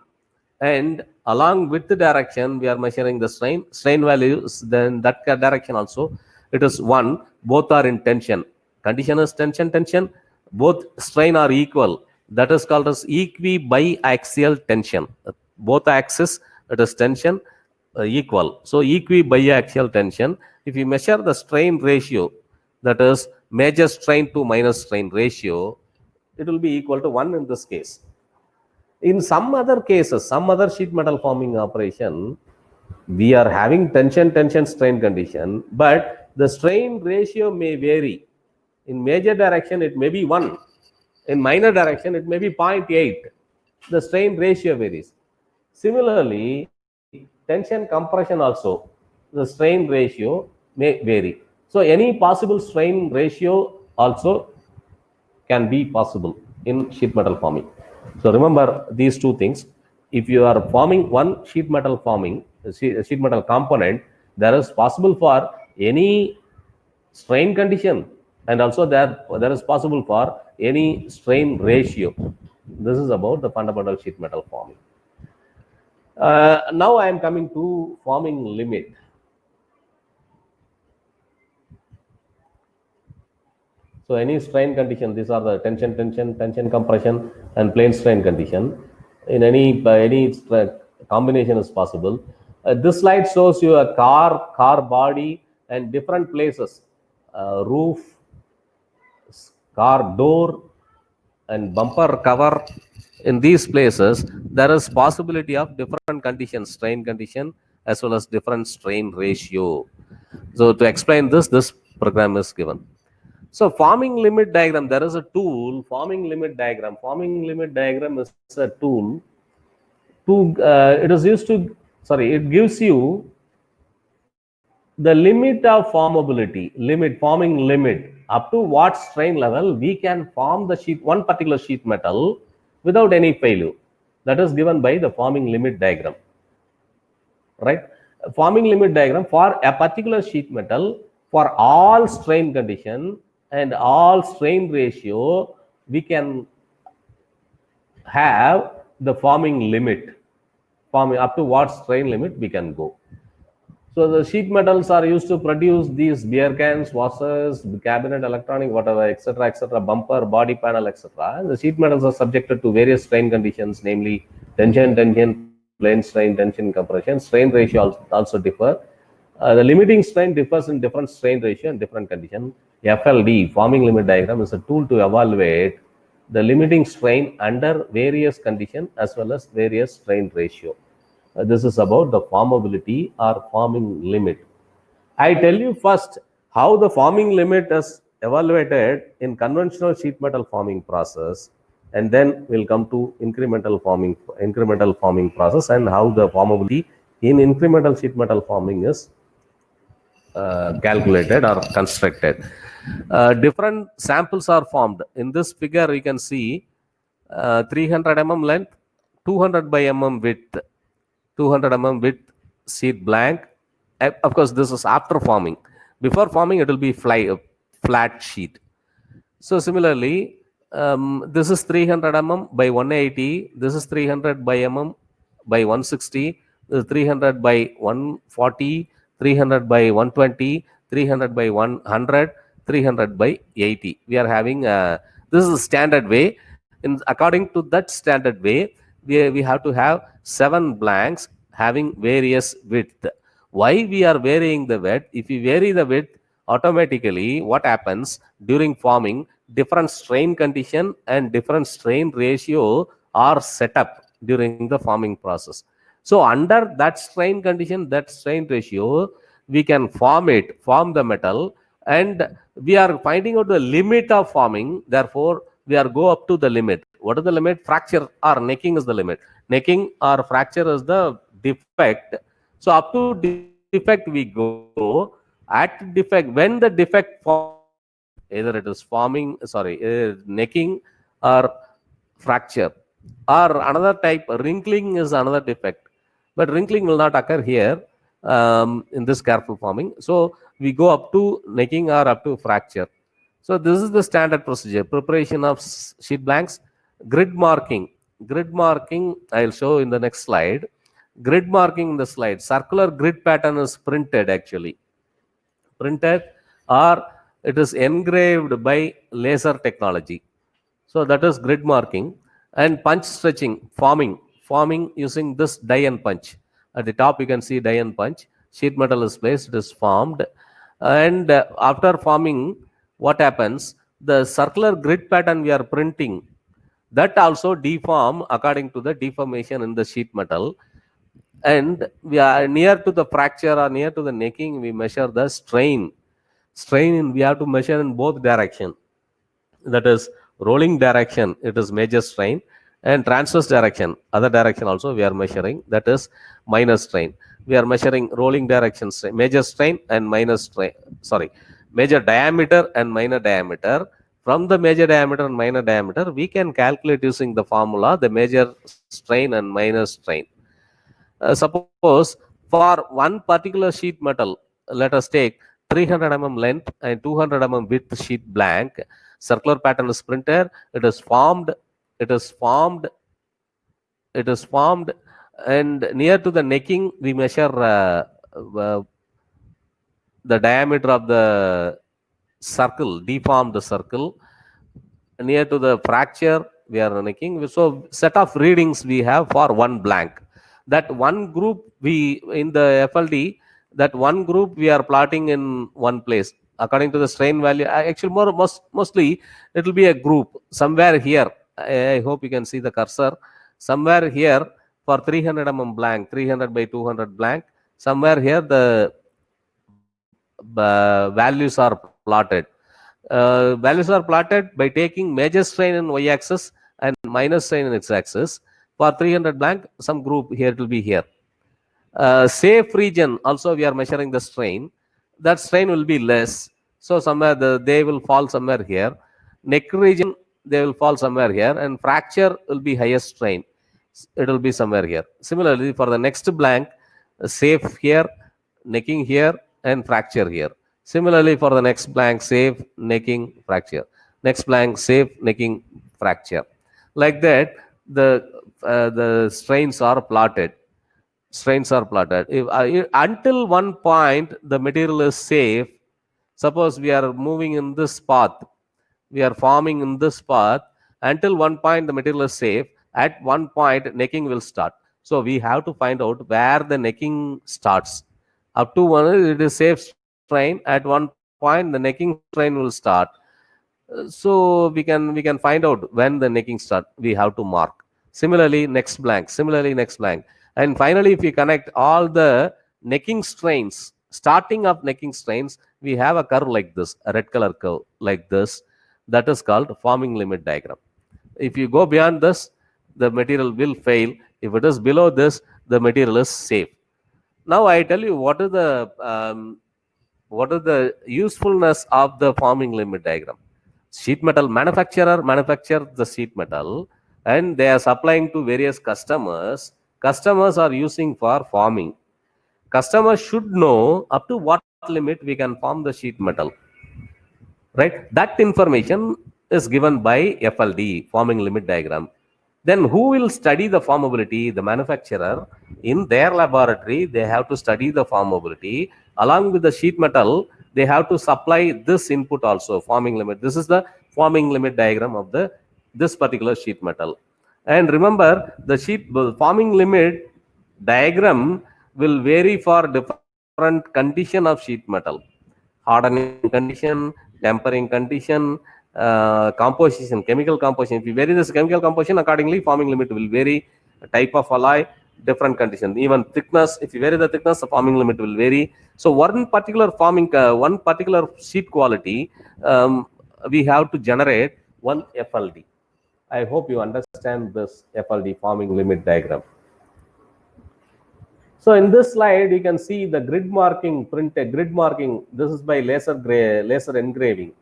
And along with the direction, we are measuring the strain values, then that direction also, it is 1. Both are in tension. Condition is tension. Both strain are equal. That is called as equibiaxial tension. Both axes, it is tension equal. So equibiaxial tension, if you measure the strain ratio, that is major strain to minor strain ratio, it will be equal to 1 in this case. In some other cases, some other sheet metal forming operation, we are having tension strain condition, but the strain ratio may vary. In major direction, it may be 1. In minor direction, it may be 0.8. The strain ratio varies. Similarly, tension compression also, the strain ratio may vary. So any possible strain ratio also can be possible in sheet metal forming. So remember these two things. If you are forming one sheet metal component, there is possible for any strain condition, and also there is possible for any strain ratio. This is about the fundamental sheet metal forming. Now I am coming to forming limit. So any strain condition, these are the tension compression and plane strain condition. In any combination is possible. This slide shows you a car body and different places, roof, car door, and bumper cover. In these places, there is possibility of different conditions, strain condition as well as different strain ratio. So to explain this program is given. So forming limit diagram, there is a tool, forming limit diagram. Forming limit diagram is a tool to, it gives you the limit of formability, forming limit, up to what strain level we can form the one particular sheet metal without any failure. That is given by the forming limit diagram, right? Forming limit diagram for a particular sheet metal, for all strain condition and all strain ratio, we can have the forming limit, up to what strain limit we can go. So the sheet metals are used to produce these beer cans, washers, cabinet, electronic, whatever, etc., bumper, body panel, etc. The sheet metals are subjected to various strain conditions, namely tension, plane strain, tension, compression. Strain ratio also differ. The limiting strain differs in different strain ratio and different condition. FLD, forming limit diagram, is a tool to evaluate the limiting strain under various conditions as well as various strain ratio. This is about the formability or forming limit. I tell you first how the forming limit is evaluated in conventional sheet metal forming process, and then we'll come to incremental forming process and how the formability in incremental sheet metal forming is calculated or constructed. Different samples are formed. In this figure, you can see 300 mm length, 200 by mm width, 200 mm width sheet blank. Of course, this is after forming. Before forming, it will be flat sheet. So similarly, this is 300 mm by 180. This is 300 by mm by 160. This is 300 by 140. 300 by 120. 300 by 100. 300 by 80. We are having this is a standard way. According to that standard way, we have to have 7 blanks having various width. Why we are varying the width? If we vary the width, automatically what happens during forming, different strain condition and different strain ratio are set up during the forming process. So under that strain condition, that strain ratio, we can form the metal, and we are finding out the limit of forming. Therefore, we are go up to the limit. What is the limit? Fracture or necking is the limit. Necking or fracture is the defect. So up to defect we go. At defect, when the defect forms, either it is forming, necking or fracture, or another type, wrinkling is another defect. But wrinkling will not occur here in this careful forming. So we go up to necking or up to fracture. So this is the standard procedure. Preparation of sheet blanks. Grid marking. Grid marking, I'll show in the next slide. Grid marking in the slide. Circular grid pattern is printed actually. Printed, or it is engraved by laser technology. So that is grid marking. And punch stretching, forming using this die and punch. At the top you can see die and punch. Sheet metal is placed, it is formed. And after forming, what happens? The circular grid pattern we are printing, that also deform according to the deformation in the sheet metal. And we are near to the fracture or near to the necking, we measure the strain. Strain we have to measure in both direction. That is rolling direction, it is major strain, and transverse direction, other direction also we are measuring, that is minor strain. We are measuring rolling direction strain, major strain and minor strain, major diameter and minor diameter. From the major diameter and minor diameter, we can calculate using the formula the major strain and minor strain. Suppose for one particular sheet metal, let us take 300 mm length and 200 mm width sheet blank. Circular pattern is printed. It is formed, and near to the necking, we measure the diameter of the circle, deformed circle. Near to the fracture, we are necking. So set of readings we have for one blank. That one group in the FLD, that one group we are plotting in one place according to the strain value. Actually, mostly it will be a group somewhere here. I hope you can see the cursor. Somewhere here for 300 mm blank, 300 by 200 blank. Somewhere here the values are plotted. Values are plotted by taking major strain in y-axis and minor strain in x-axis. For 300 blank, some group here it will be here. Safe region also we are measuring the strain. That strain will be less. So somewhere they will fall somewhere here. Neck region, they will fall somewhere here, and fracture will be highest strain. It will be somewhere here. Similarly, for the next blank, safe here, necking here, and fracture here. Similarly, for the next blank, safe, necking, fracture. Next blank, safe, necking, fracture. Like that, the strains are plotted. Until one point the material is safe. Suppose we are moving in this path, we are forming in this path. Until one point the material is safe. At one point necking will start. So we have to find out where the necking starts. Up to one it is safe strain. At one point the necking strain will start. So we can find out when the necking start. We have to mark. Similarly, next blank. And finally, if we connect all the necking strains, starting of necking strains, we have a curve like this, a red color curve like this. That is called forming limit diagram. If you go beyond this, the material will fail. If it is below this, the material is safe. Now I tell you what is the usefulness of the forming limit diagram. Sheet metal manufacturer manufacture the sheet metal and they are supplying to various customers. Customers are using for forming. Customers should know up to what limit we can form the sheet metal. Right? That information is given by FLD, forming limit diagram. Then who will study the formability? The manufacturer. In their laboratory, they have to study the formability. Along with the sheet metal, they have to supply this input also, forming limit. This is the forming limit diagram of this particular sheet metal. And remember, the forming limit diagram will vary for different condition of sheet metal. Hardening condition, tempering condition, composition, chemical composition. If you vary this chemical composition, accordingly forming limit will vary. Type of alloy, different condition. Even thickness, if you vary the thickness, the forming limit will vary. So one particular one particular sheet quality, we have to generate one FLD. I hope you understand this FLD, forming limit diagram. So in this slide, you can see the grid marking printed. Grid marking, this is by laser engraving.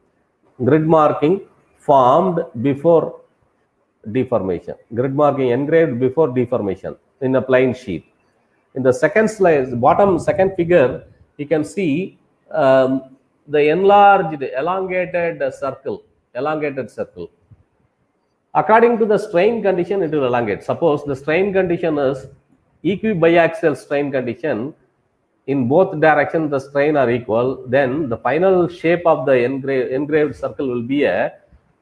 Grid marking formed before deformation. Grid marking engraved before deformation in a plain sheet. In the second slide, bottom second figure, you can see the enlarged, elongated circle. According to the strain condition, it will elongate. Suppose the strain condition is equibiaxial strain condition, in both directions the strain are equal, then the final shape of the engraved circle will be a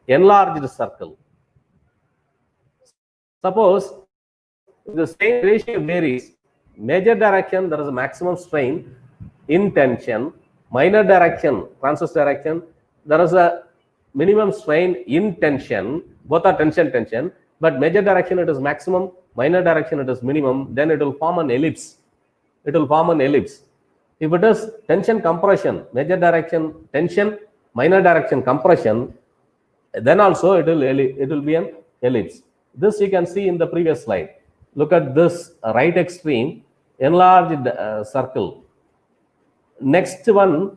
enlarged circle. Suppose the strain ratio varies. Major direction, there is a maximum strain in tension. Minor direction, transverse direction, there is a minimum strain in tension. Both are tension, but major direction it is maximum, minor direction it is minimum. Then it will form an ellipse. If it is tension compression, major direction tension, minor direction compression, then also it will be an ellipse. This you can see in the previous slide. Look at this right extreme, enlarged circle. Next one,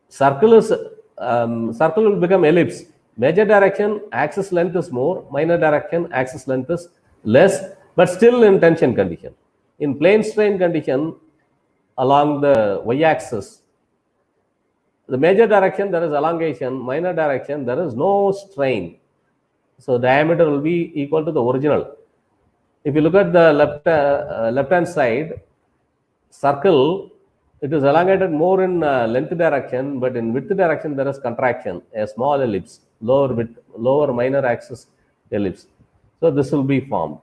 circle will become ellipse. Major direction axis length is more, minor direction axis length is less, but still in tension condition. In plane strain condition, along the y-axis, the major direction there is elongation, minor direction there is no strain. So diameter will be equal to the original. If you look at the left hand side, circle, it is elongated more in length direction, but in width direction there is contraction, a small ellipse, lower minor axis ellipse. So this will be formed.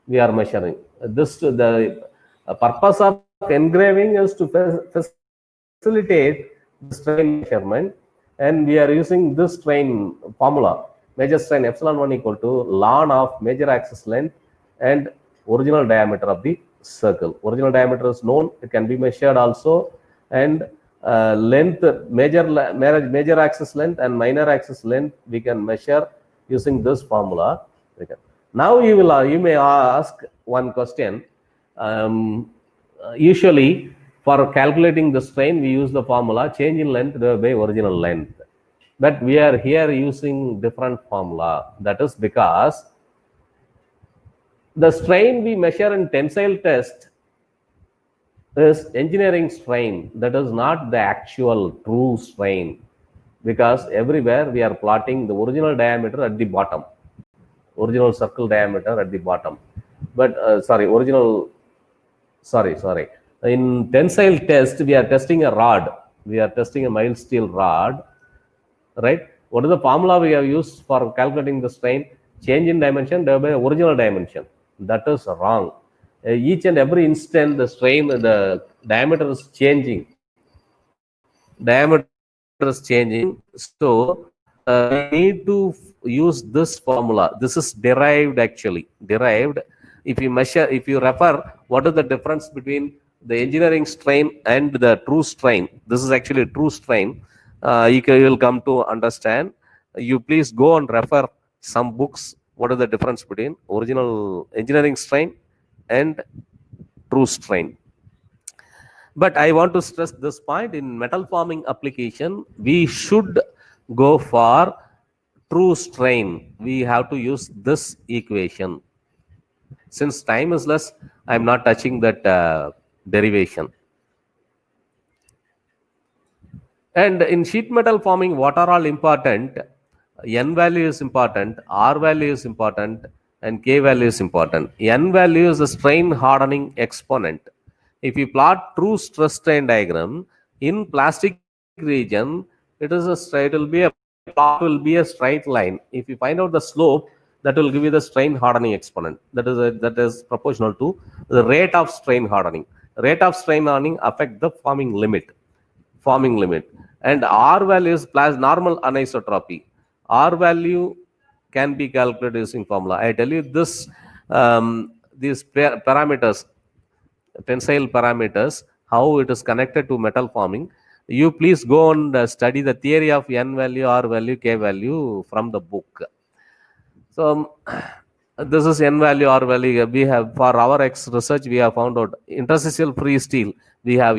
We are measuring this. The purpose of engraving is to facilitate the strain measurement, and we are using this strain formula. Major strain epsilon1 equal to ln of major axis length and original diameter of the circle. Original diameter is known, it can be measured also, and length, major axis length and minor axis length we can measure using this formula. Now you may ask one question. Usually for calculating the strain we use the formula change in length divided by original length, but we are here using different formula. That is because the strain we measure in tensile test is engineering strain, that is not the actual true strain, because everywhere we are plotting the original diameter at the bottom, original circle diameter at the bottom. But in tensile test we are testing a rod, we are testing a mild steel rod, right? What is the formula we have used for calculating the strain? Change in dimension divided by original dimension. That is wrong. Each and every instant the strain, the diameter is changing. So we need to use this formula. This is derived actually. If you refer what is the difference between the engineering strain and the true strain, this is actually true strain. You will come to understand. You please go and refer some books what is the difference between original engineering strain and true strain. But I want to stress this point: in metal forming application, we should go for true strain. We have to use this equation. Since time is less, I am not touching that derivation. And in sheet metal forming, what are all important? N value is important, R value is important, and K value is important. N value is the strain hardening exponent. If you plot true stress strain diagram in plastic region, it will be a straight line. If you find out the slope, that will give you the strain hardening exponent. That is proportional to the rate of strain hardening. Rate of strain hardening affect the forming limit. And R value is normal anisotropy. R value can be calculated using formula. I tell you this, these parameters, tensile parameters, how it is connected to metal forming. You please go and study the theory of N value, R value, K value from the book. So this is N value, R value. We have, for our research, we have found out interstitial free steel. We have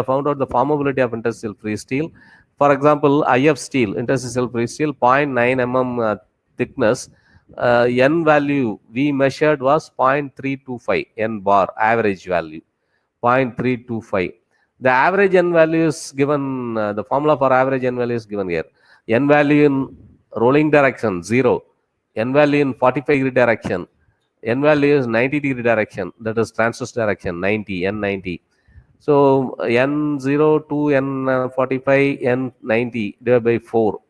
found out the formability of interstitial free steel. For example, IF steel, interstitial free steel, 0.9 mm thickness. N value we measured was 0.325 N bar average value, 0.325. The average N value is given, the formula for average N value is given here. N value in rolling direction 0, N value in 45-degree direction, N value is 90-degree direction, that is transverse direction 90, N90. So N0 to N45, N90 divided by 4.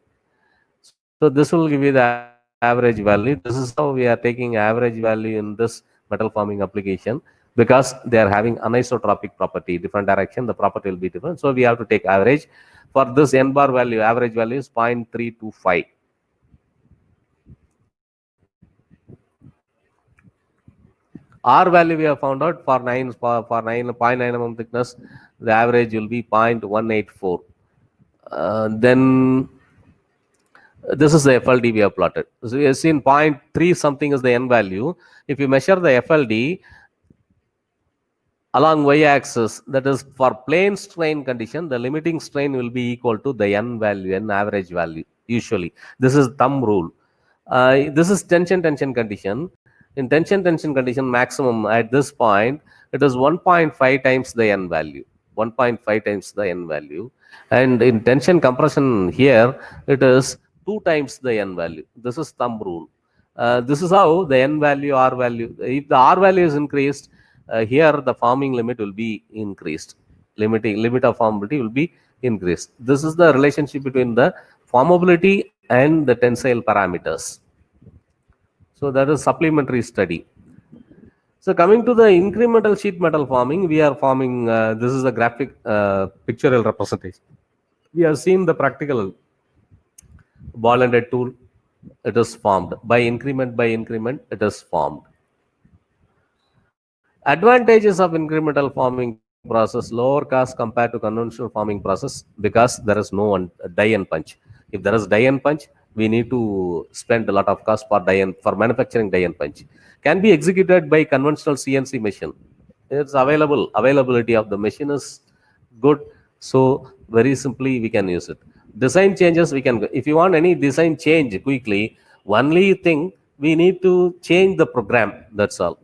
So this will give you the average value. This is how we are taking average value in this metal forming application, because they are having anisotropic property, different direction, the property will be different. So we have to take average. For this N bar value, average value is 0.325. R value we have found out for 0.9 mm thickness, the average will be 0.184. Then this is the FLD we have plotted. So you have seen 0.3 something is the N value. If you measure the FLD along y-axis, that is for plane strain condition, the limiting strain will be equal to the N value, N average value. Usually, this is thumb rule. This is tension condition. In tension condition, maximum at this point, it is 1.5 times the N value. 1.5 times the N value. And in tension compression here, it is 2 times the N value. This is thumb rule. This is how the N value, R value. If the R value is increased, here the forming limit will be increased. Limit of formability will be increased. This is the relationship between the formability and the tensile parameters. So that is supplementary study. So coming to the incremental sheet metal forming, we are forming, this is a graphic pictorial representation. We have seen the practical ball and head tool, it is formed. By increment, it is formed. Advantages of incremental forming process: lower cost compared to conventional forming process, because there is no die and punch. If there is die and punch, we need to spend a lot of cost for manufacturing die and punch. Can be executed by conventional CNC machine. It's available. Availability of the machine is good. So very simply we can use it. Design changes we can. If you want any design change quickly, only thing we need to change the program. That's all.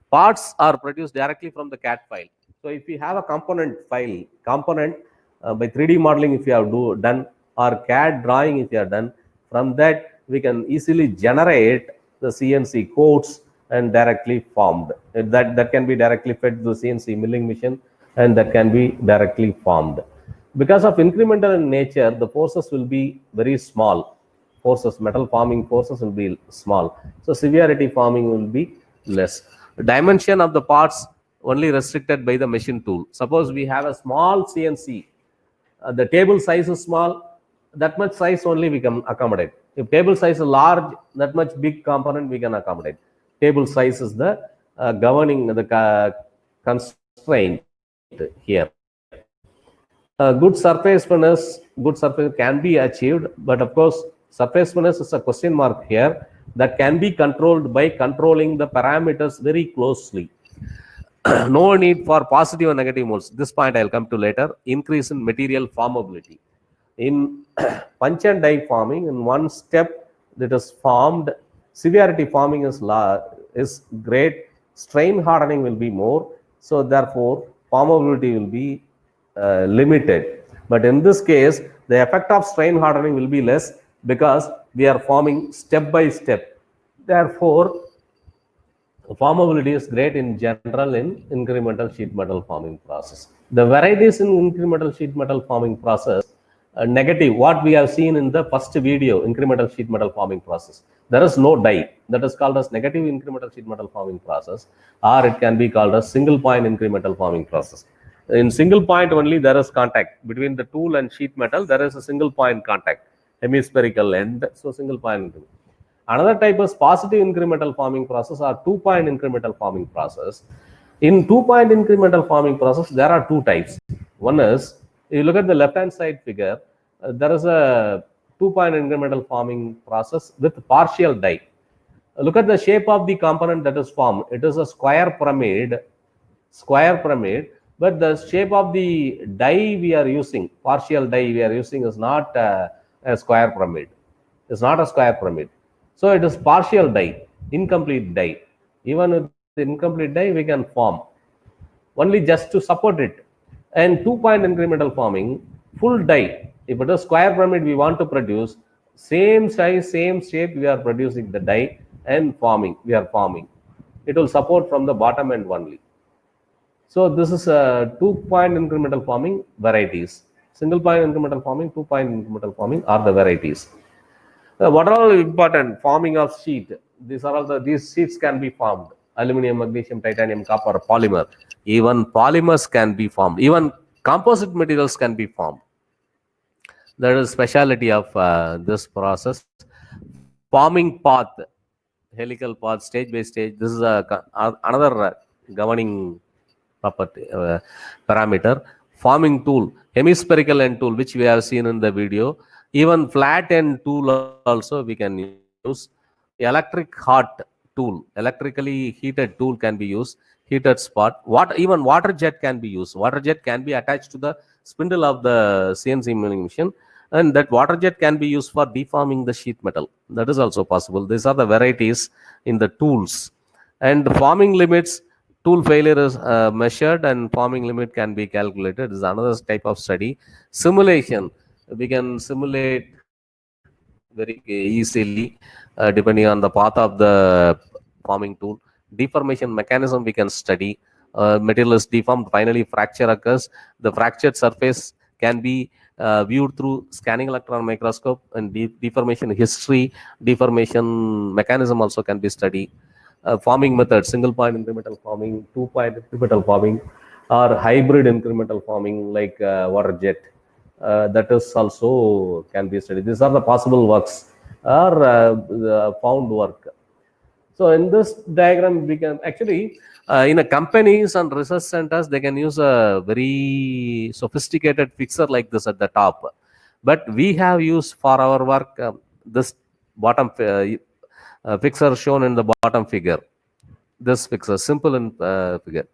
Parts are produced directly from the CAD file. So if you have a component file, by 3D modeling if you have done, or CAD drawing if you have done, from that we can easily generate the CNC codes and directly formed. That can be directly fed to the CNC milling machine, and that can be directly formed. Because of incremental in nature, the forces will be very small. Metal forming forces will be small. So severity forming will be less. Dimension of the parts only restricted by the machine tool. Suppose we have a small CNC, the table size is small, that much size only we can accommodate. If table size is large, that much big component we can accommodate. Table size is the governing the constraint here. Good surface finish can be achieved, but of course surface finish is a question mark here. that can be controlled by controlling the parameters very closely. No need for positive and negative modes. This point I'll come to later. Increase in material formability. In punch and die forming, in one step that is formed, severity forming is great, strain hardening will be more, so therefore formability will be limited. But in this case, the effect of strain hardening will be less because we are forming step by step. Therefore, formability is great in general in incremental sheet metal forming process. The varieties in incremental sheet metal forming process, negative, what we have seen in the first video, incremental sheet metal forming process. There is no die. That is called as negative incremental sheet metal forming process, or it can be called as single point incremental forming process. In single point only there is contact between the tool and sheet metal. There is a single point contact, hemispherical end, so single point. Another type is positive incremental forming process or 2-point incremental forming process. In 2-point incremental forming process, there are two types. One is, if you look at the left-hand side figure, there is a 2-point incremental forming process with partial die. Look at the shape of the component that is formed. It is a square pyramid, but the shape of the die we are using, partial die we are using, is not a square pyramid. It's not a square pyramid. So it is partial die, incomplete die. Even with the incomplete die, we can form only just to support it. And 2-point incremental forming, full die. If it is square pyramid we want to produce, same size, same shape, we are producing the die and forming. We are forming. It will support from the bottom end only. So this is a 2-point incremental forming varieties. Single point incremental forming, 2-point incremental forming are the varieties. What are all important? Forming of sheet. These sheets can be formed. Aluminum, magnesium, titanium, copper, polymer. Even polymers can be formed. Even composite materials can be formed. That is speciality of this process. Forming path, helical path, stage by stage. This is another governing property parameter. Forming tool, hemispherical end tool, which we have seen in the video. Even flat end tool also we can use. Electric hot tool, electrically heated tool can be used. Heated spot. Even water jet can be used. Water jet can be attached to the spindle of the CNC milling machine, and that water jet can be used for deforming the sheet metal. That is also possible. These are the varieties in the tools. And forming limits, tool failure is measured and forming limit can be calculated. This is another type of study. Simulation, we can simulate very easily depending on the path of the forming tool. Deformation mechanism we can study. Material is deformed, finally fracture occurs. The fractured surface can be viewed through scanning electron microscope, and deformation history, deformation mechanism also can be studied. Forming method, single point incremental forming, 2-point incremental forming, or hybrid incremental forming like water jet. That is also can be studied. These are the possible works or found work. So in this diagram, we can actually, in a companies and research centers, they can use a very sophisticated fixer like this at the top. But we have used for our work this bottom fixer shown in the bottom figure. This fixer, simple in figure.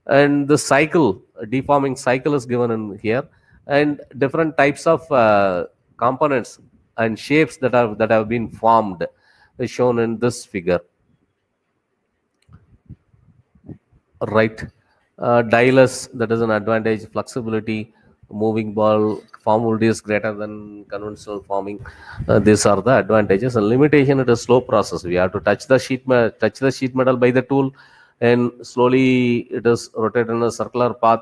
And the cycle, deforming cycle is given in here. And different types of components and shapes that have been formed is shown in this figure. Right. Dieless, that is an advantage. Flexibility, moving ball, formability is greater than conventional forming. These are the advantages. And limitation, it is slow process. We have to touch the sheet metal by the tool, and slowly it is rotated in a circular path.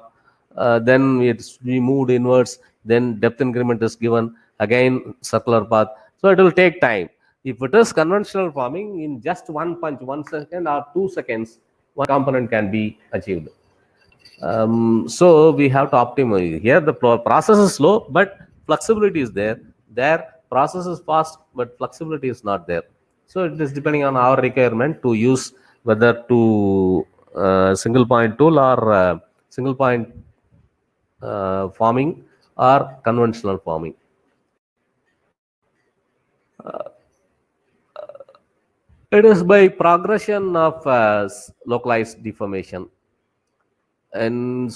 Then we moved inwards. Then depth increment is given. Again circular path. So it will take time. If it is conventional forming, in just one punch, 1 second or 2 seconds, one component can be achieved. So we have to optimize. Here the process is slow, but flexibility is there. There process is fast, but flexibility is not there. So it is depending on our requirement to use whether to single point tool or single point forming or conventional forming. It is by progression of localized deformation. And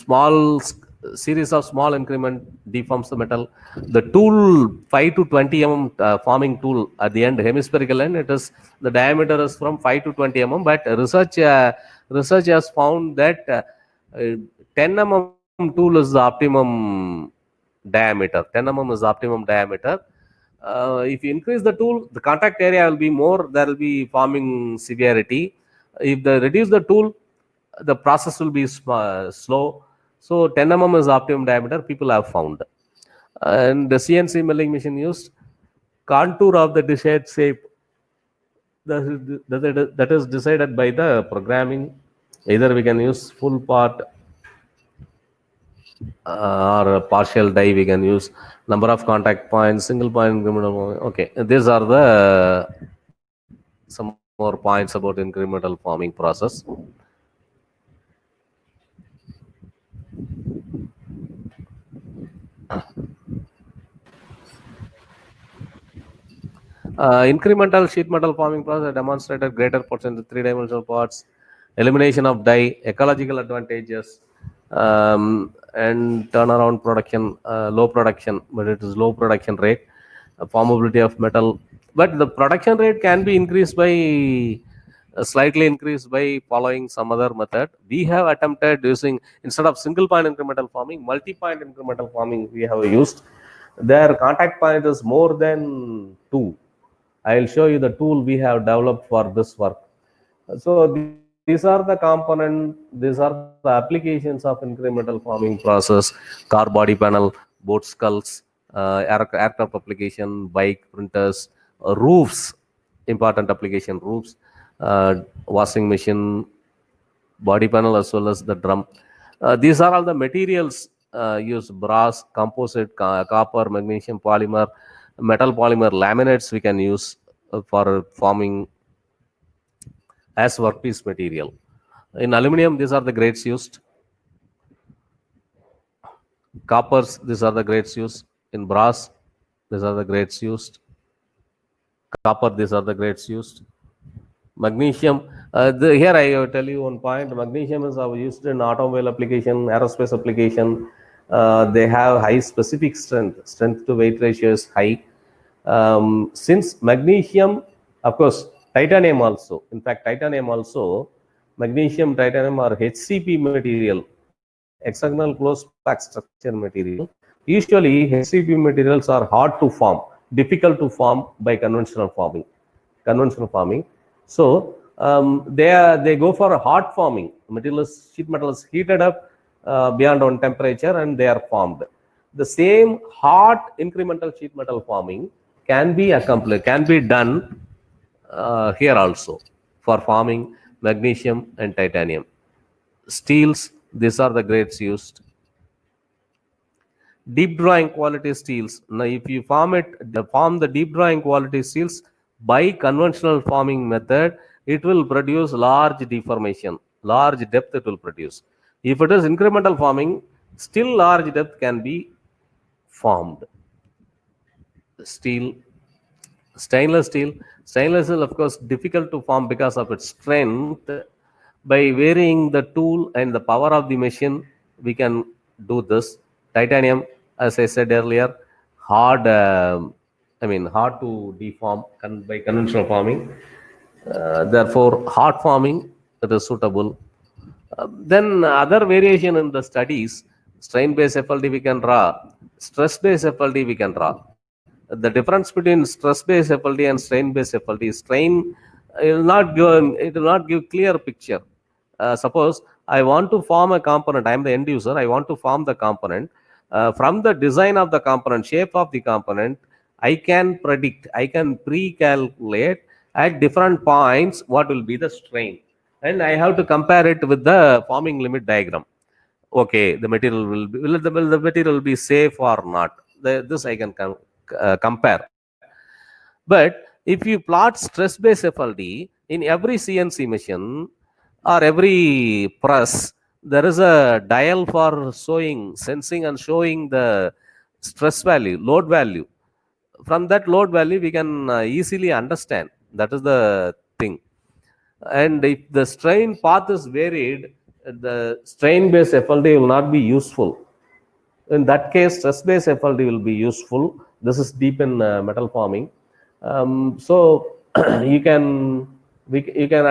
series of small increment deforms the metal. The tool 5 to 20 mm forming tool at the end, hemispherical end, it is the diameter is from 5 to 20 mm. But research has found that 10 mm tool is the optimum diameter. 10 mm is the optimum diameter. If you increase the tool, the contact area will be more. There will be forming severity. If they reduce the tool, the process will be slow. So 10 mm is optimum diameter, people have found. And the CNC milling machine used contour of the desired shape that is decided by the programming. Either we can use full part or a partial die, we can use number of contact points, single point incremental forming. Okay, these are the some more points about incremental forming process. Incremental sheet metal forming process demonstrated greater percentage three-dimensional parts, elimination of die, ecological advantages, and turnaround production, low production, but it is low production rate, formability of metal. But the production rate can be increased by slightly increased by following some other method. We have attempted using, instead of single point incremental forming, multi-point incremental forming we have used. Their contact point is more than 2. I will show you the tool we have developed for this work. So these are the component, these are the applications of incremental forming process: car body panel, boat skulls, aircraft application, bike printers, roofs, important application, roofs, washing machine, body panel, as well as the drum. These are all the materials used: brass, composite, copper, magnesium, polymer, metal polymer, laminates we can use for forming as workpiece material. In aluminum, these are the grades used. Coppers, these are the grades used. In brass, these are the grades used. Copper, these are the grades used. Magnesium, here I tell you one point. Magnesium is used in automobile application, aerospace application. They have high specific strength to weight ratio is high. Since magnesium, of course, titanium also, in fact, titanium also, magnesium, titanium are HCP material, hexagonal close pack structure material. Usually, HCP materials are hard to form, difficult to form by conventional forming. So they go for a hot forming. Sheet metal is heated up beyond one temperature and they are formed. The same hot incremental sheet metal forming can be accomplished, can be done here also for forming magnesium and titanium. Steels, these are the grades used. Deep drawing quality steels. Now, if you form the deep drawing quality steels by conventional forming method, it will produce large deformation, large depth it will produce. If it is incremental forming, still large depth can be formed. Steel, stainless steel, of course, difficult to form because of its strength. By varying the tool and the power of the machine, we can do this. Titanium, as I said earlier, hard to deform by conventional forming. Therefore, hot forming, it is suitable. Then other variation in the studies: strain-based FLD we can draw, stress-based FLD we can draw. The difference between stress-based FLD and strain-based FLD: strain, it will not give clear picture. Suppose I want to form a component, I am the end user, I want to form the component. From the design of the component, shape of the component, I can predict, I can pre-calculate at different points what will be the strain. And I have to compare it with the forming limit diagram. Okay, the material will the material be safe or not? This I can compare. But if you plot stress-based FLD in every CNC machine or every press, there is a dial for sensing and showing the stress value, load value. From that load value, we can easily understand. That is the thing. And if the strain path is varied, the strain-based FLD will not be useful. In that case, stress-based FLD will be useful. This is deep in metal forming. So you can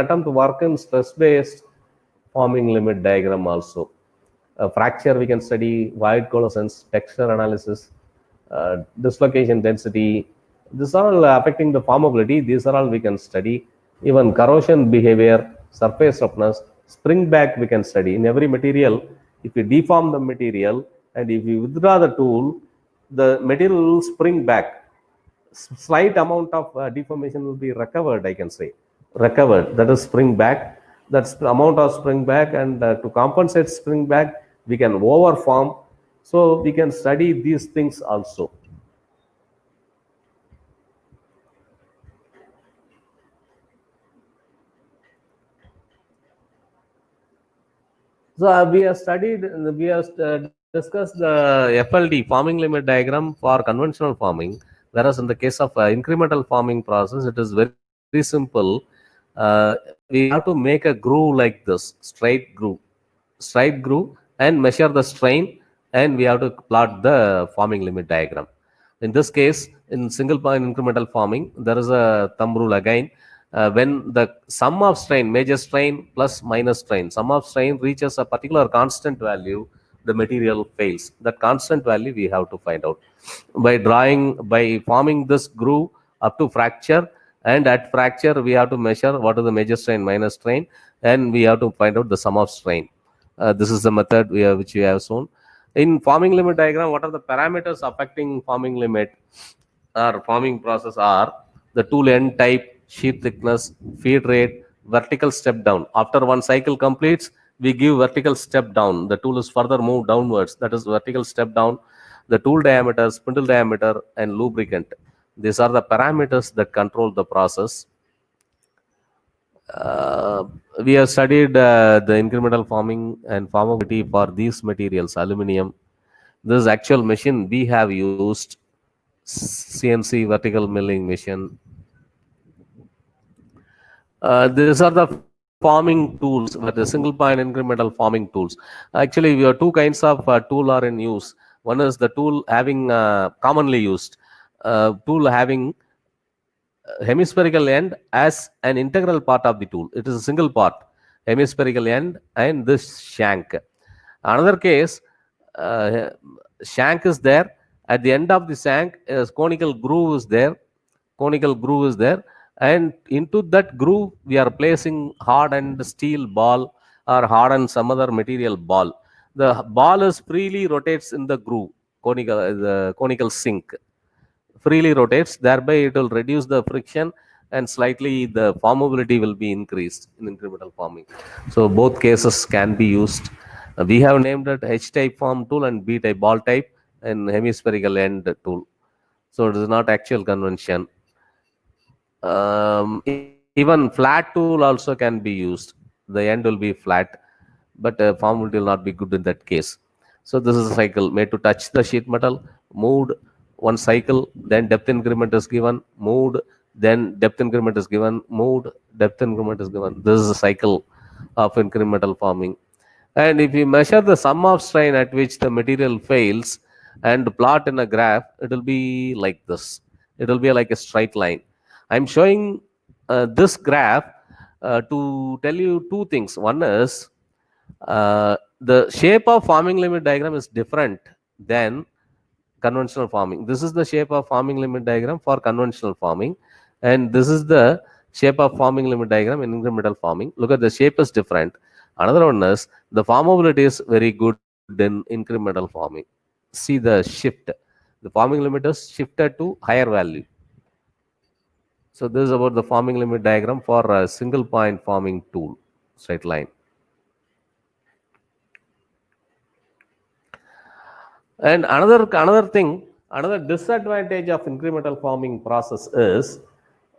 attempt to work in stress-based forming limit diagram also. Fracture we can study, void coalescence, texture analysis, dislocation density. These are all affecting the formability. These are all we can study. Even corrosion behavior, surface roughness, spring back we can study. In every material, if you deform the material and if you withdraw the tool, the material will spring back. Slight amount of deformation will be recovered, I can say. Recovered, that is spring back. That's the amount of spring back, and to compensate spring back, we can overform. So we can study these things also. So we have discussed the FLD, forming limit diagram for conventional forming, whereas in the case of incremental forming process, it is very, very simple. We have to make a groove like this, straight groove, and measure the strain, and we have to plot the forming limit diagram. In this case, in single point incremental forming, there is a thumb rule again. When the sum of strain, major strain plus minor strain, sum of strain reaches a particular constant value, the material fails. That constant value we have to find out by forming this groove up to fracture, and at fracture we have to measure what is the major strain, minor strain, and we have to find out the sum of strain. This is the method which we have shown. In forming limit diagram, what are the parameters affecting forming limit or forming process are the tool end type, sheet thickness, feed rate, vertical step down. After one cycle completes, we give vertical step down. The tool is further moved downwards. That is vertical step down. The tool diameter, spindle diameter, and lubricant. These are the parameters that control the process. We have studied the incremental forming and formability for these materials, aluminum. This actual machine we have used, CNC vertical milling machine. These are the forming tools, but the single point incremental forming tools. Actually, we have two kinds of tool are in use. One is the tool having commonly used tool having hemispherical end as an integral part of the tool. It is a single part, hemispherical end and this shank. Another case, shank is there. At the end of the shank, a conical groove is there. And into that groove, we are placing hardened steel ball or hardened some other material ball. The ball is freely rotates in the groove, the conical sink. Freely rotates, thereby it will reduce the friction and slightly the formability will be increased in incremental forming. So both cases can be used. We have named it H-type form tool and B-type ball type and hemispherical end tool. So it is not actual convention. Even flat tool also can be used. The end will be flat, but formability will not be good in that case. So this is a cycle made to touch the sheet metal, moved one cycle, then depth increment is given, moved, then depth increment is given, moved, depth increment is given. This is a cycle of incremental forming. And if you measure the sum of strain at which the material fails and plot in a graph, it will be like this. It will be like a straight line. I'm showing this graph to tell you two things. One is the shape of forming limit diagram is different than conventional forming. This is the shape of forming limit diagram for conventional forming, and this is the shape of forming limit diagram in incremental forming. Look at the shape is different. Another one is the formability is very good in incremental forming. See the shift. The forming limit is shifted to higher value. So this is about the forming limit diagram for a single point forming tool, straight line. And another disadvantage of incremental forming process is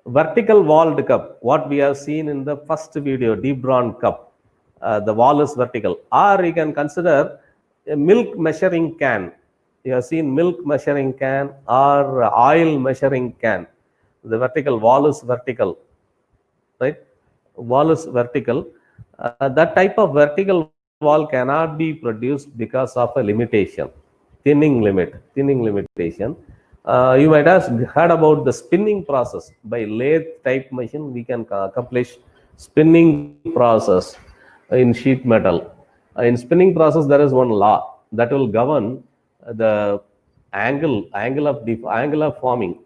vertical walled cup. What we have seen in the first video, deep drawn cup, the wall is vertical. Or you can consider a milk measuring can. You have seen milk measuring can or oil measuring can. The vertical wall is vertical. right? Wall is vertical. That type of vertical wall cannot be produced because of a limitation, thinning limitation. You might have heard about the spinning process. By lathe type machine, we can accomplish spinning process in sheet metal. In spinning process, there is one law that will govern the angle of forming.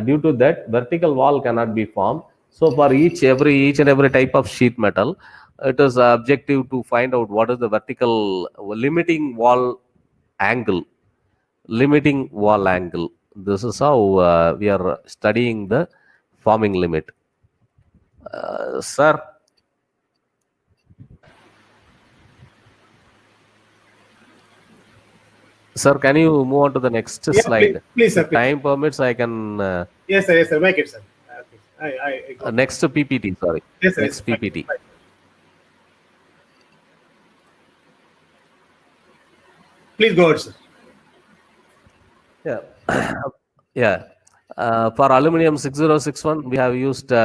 Due to that, vertical wall cannot be formed. So for each and every type of sheet metal, it is objective to find out what is the vertical limiting wall angle. This is how we are studying the forming limit. Sir, can you move on to the next Yeah, slide? please, sir. If time permits, I can. Yes, sir. Make it, sir. Okay. I go. Next PPT, sorry. Yes, sir. Next PPT. Fine. Please go ahead, sir. Yeah. Yeah. For aluminum 6061, we have used, we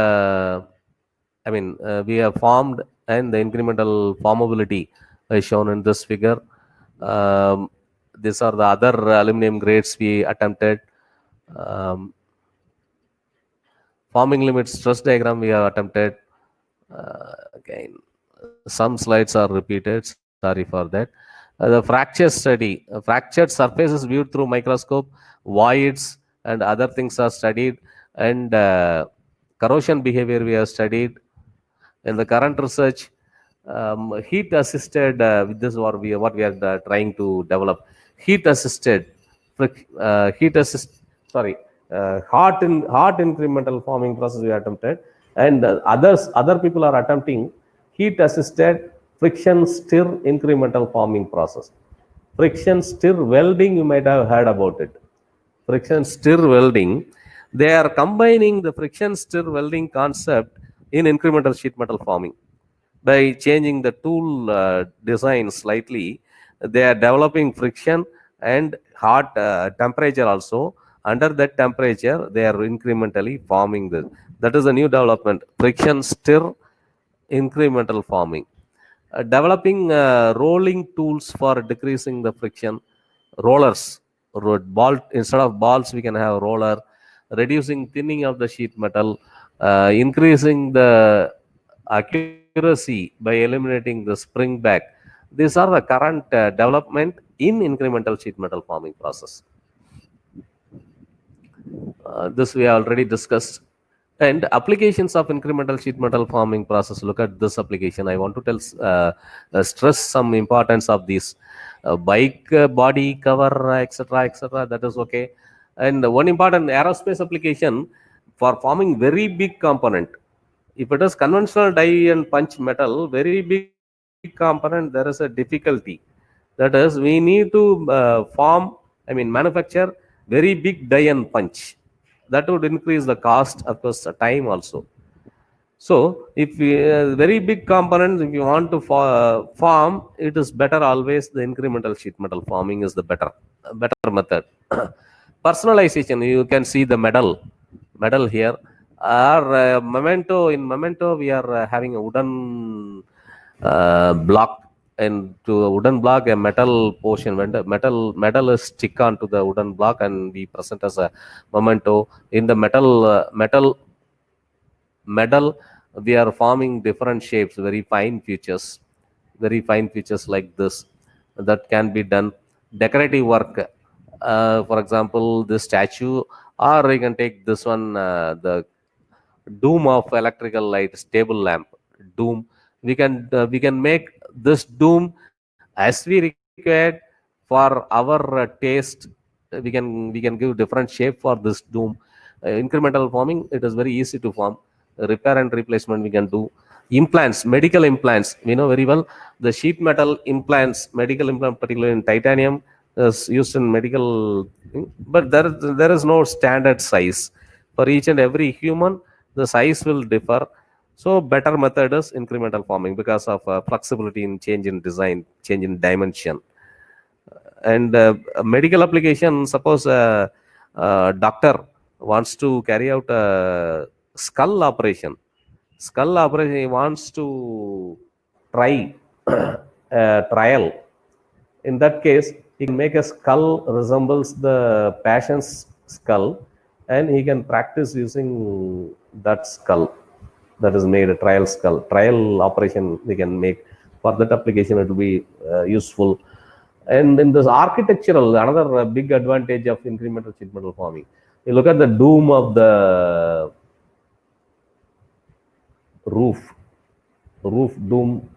have formed, and the incremental formability is shown in this figure. These are the other aluminum grades we attempted. Forming limit stress diagram we have attempted. Again, some slides are repeated. Sorry for that. The fracture study, fractured surfaces viewed through microscope, voids and other things are studied, and corrosion behavior we have studied. In the current research, heat assisted, this is what we are trying to develop. Heat assisted, hot incremental forming process we attempted, and other people are attempting heat assisted friction stir incremental forming process. Friction stir welding, you might have heard about it. Friction stir welding, they are combining the friction stir welding concept in incremental sheet metal forming. By changing the tool design slightly, they are developing friction and hot temperature also. Under that temperature, they are incrementally forming this. That is a new development, friction stir incremental forming. Developing rolling tools for decreasing the friction, rollers, instead of balls we can have roller, reducing thinning of the sheet metal, increasing the accuracy by eliminating the spring back. These are the current development in incremental sheet metal forming process. This we already discussed. And applications of incremental sheet metal forming process. Look at this application. I want to stress some importance of these. Bike body cover, etc., that is okay. And one important aerospace application for forming very big component. If it is conventional die and punch metal, very big component, there is a difficulty. That is, we need to manufacture very big die and punch. That would increase the cost, of course, time also. So, if very big components, if you want to form, it is better always the incremental sheet metal forming is the better method. Personalization, you can see the medal here. Our memento, in memento, we are having a wooden block, and to a wooden block a metal portion, when the metal is stick onto the wooden block and we present as a memento. In the metal we are forming different shapes, very fine features like this, that can be done. Decorative work, for example, this statue, or you can take this one, the dome of electrical light, stable lamp dome. We can make this dome as we required for our taste. We can give different shape for this dome. Incremental forming, it is very easy to form. Repair and replacement we can do. Implants, medical implants, we know very well the sheet metal implants, medical implant, particularly in titanium, is used in medical, but there is no standard size for each and every human. The size will differ. So better method is incremental forming because of flexibility in change in design, change in dimension. And medical application, suppose a doctor wants to carry out a skull operation. skull operation, he wants to try a trial. In that case, he can make a skull resembles the patient's skull, and he can practice using that skull that is made a trial skull. Trial operation we can make. For that application, it will be useful. And in this architectural, another big advantage of incremental sheet metal forming. You look at the dome of the roof dome.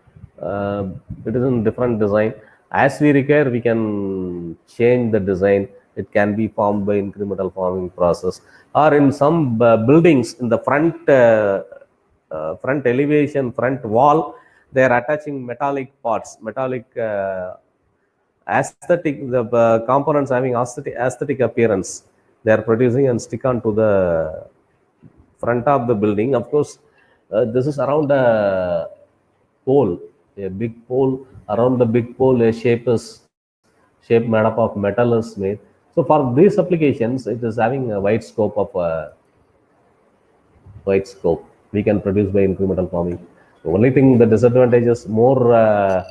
It is in different design. As we require, we can change the design. It can be formed by incremental forming process, or in some buildings in the front elevation, front wall, they are attaching metallic parts, metallic aesthetic, the components having aesthetic appearance. They are producing and stick on to the front of the building. Of course, this is around a pole, a big pole. Around the big pole, a shape made up of metal is made. So for these applications, it is having a wide scope. We can produce by incremental forming. The only thing, the disadvantage is more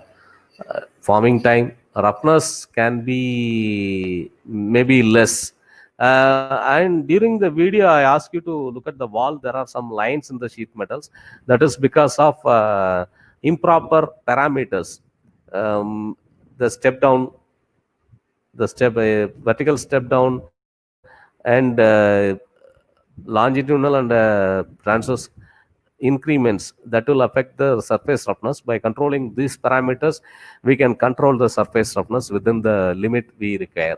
forming time. Roughness can be maybe less. And during the video, I asked you to look at the wall. There are some lines in the sheet metals. That is because of improper parameters. The step down, vertical step down, and longitudinal and transverse increments that will affect the surface roughness. By controlling these parameters, we can control the surface roughness within the limit we require.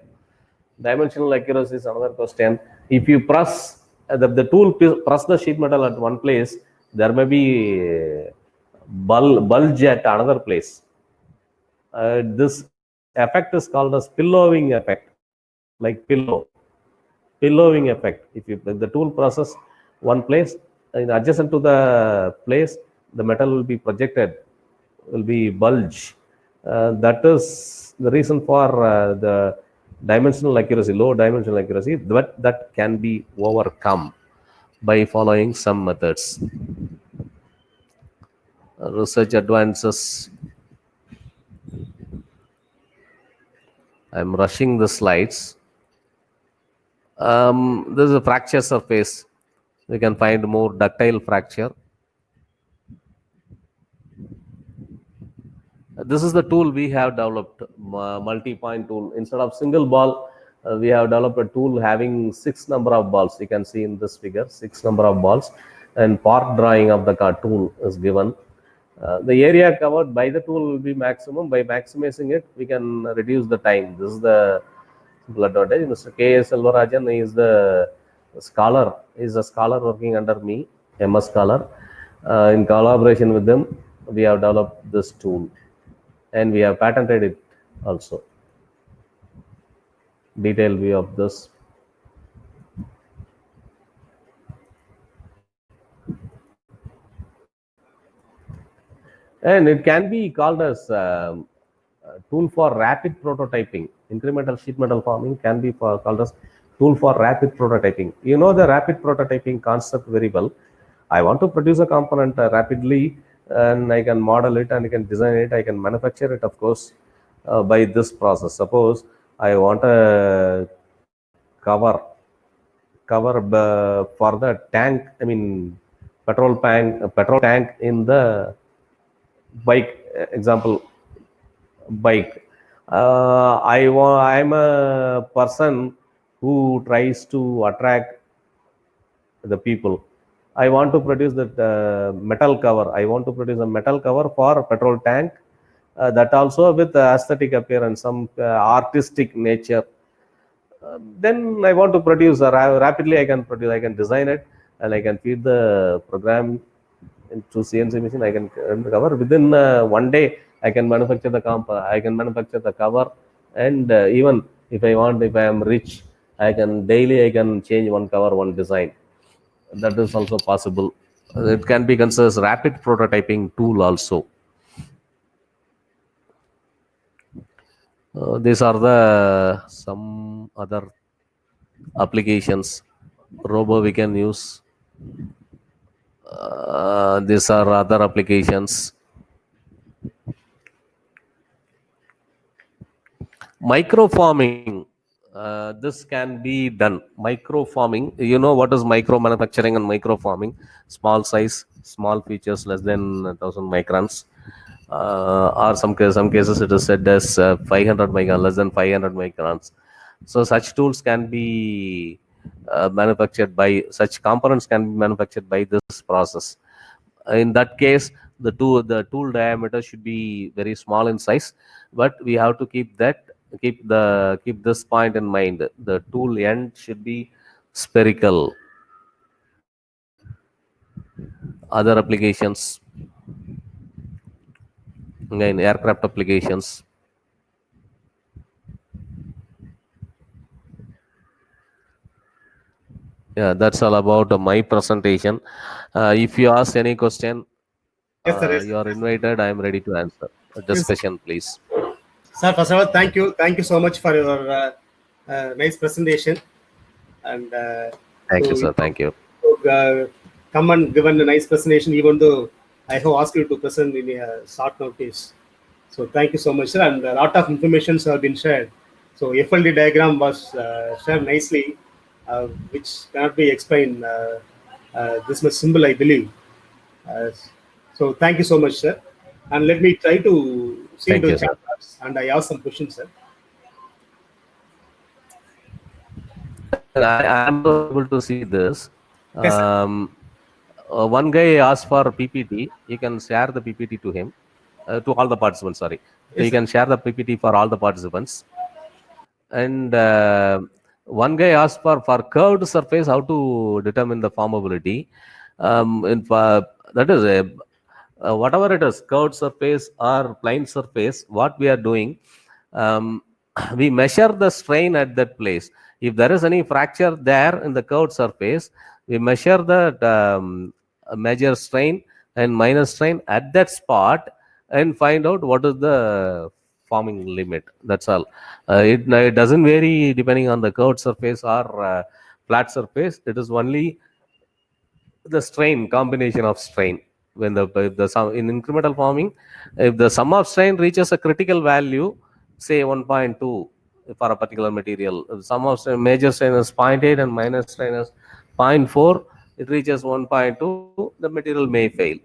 Dimensional accuracy is another question. If you press the tool, press the sheet metal at one place, there may be bulge at another place. This effect is called as pillowing effect, like pillowing effect. If the tool presses one place, adjacent to the place, the metal will be projected, will be bulge. That is the reason for the dimensional accuracy, low dimensional accuracy, but that can be overcome by following some methods. Research advances. I'm rushing the slides. This is a fracture surface. We can find more ductile fracture. This is the tool we have developed, multi-point tool. Instead of single ball, we have developed a tool having 6 number of balls. You can see in this figure, 6 number of balls, and part drawing of the tool is given. The area covered by the tool will be maximum. By maximizing it, we can reduce the time. This is the simple advantage. Mr. K.S. Selvarajan is the scholar. Is a scholar working under me, MS Scholar. In collaboration with them, we have developed this tool, and we have patented it also. Detailed view of this. And it can be called as a tool for rapid prototyping. Incremental sheet metal forming can be called as tool for rapid prototyping. You know the rapid prototyping concept very well. I want to produce a component rapidly, and I can model it, and I can design it, I can manufacture it, of course, by this process. Suppose I want a cover for the tank, petrol tank in the bike, example, bike. I'm a person who tries to attract the people. I want to produce that metal cover. I want to produce a metal cover for a petrol tank, that also with aesthetic appearance, some artistic nature. Then I want to produce rapidly. I can design it, and I can feed the program into CNC machine. I can cover within 1 day. I can manufacture the cover, and even if I am rich, I can change one cover, one design. That is also possible. It can be considered as rapid prototyping tool also. These are some other applications. Robo we can use. These are other applications. Microforming. This can be done. Microforming. You know what is micro manufacturing and microforming? Small size, small features less than 1,000 microns. Or some cases it is said as 500 microns, less than 500 microns. So such tools can be manufactured by, such components can be manufactured by this process. In that case, the tool diameter should be very small in size, but we have to keep this point in mind. The tool end should be spherical. Other applications, again, aircraft applications. Yeah, that's all about my presentation. If you ask any question, Yes, sir. Yes, you are invited. I am ready to answer. A yes, discussion, please. sir. First of all, thank you. Thank you so much for your nice presentation. And Thank you, to sir. Thank you. come and given a nice presentation, even though I have asked you to present in a short notice. So thank you so much, sir. And a lot of information have been shared. So FLD diagram was shared nicely, which cannot be explained. This much simple, I believe. Uh, so thank you so much, sir. And let me try to see Thank into you, the sir. chat box, and I ask some questions, sir. I am not able to see this. Yes, sir. One guy asked for PPT. You can share the PPT to him, to all the participants. Sorry, Yes, you sir. can share the PPT for all the participants. And one guy asked for curved surface, how to determine the formability. That is whatever it is, curved surface or plane surface. What we are doing, we measure the strain at that place. If there is any fracture there in the curved surface, we measure the major strain and minor strain at that spot and find out what is the forming limit. That's all. It doesn't vary depending on the curved surface or flat surface. It is only the strain, combination of strain. When if the sum in incremental forming, if the sum of strain reaches a critical value, say 1.2 for a particular material, if sum of strain, major strain is 0.8 and minor strain is 0.4, it reaches 1.2, the material may fail.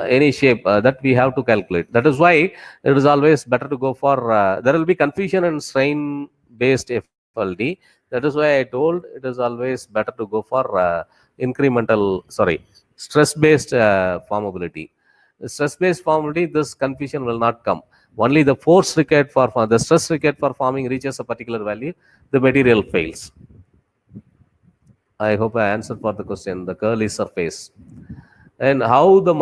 Any shape that we have to calculate. That is why it is always better to go for, there will be confusion in strain based FLD. That is why I told it is always better to go for stress based formability. Stress based formability, this confusion will not come. Only the force required for the stress required for forming reaches a particular value, the material fails. I hope I answered for the question. The curly surface. And how the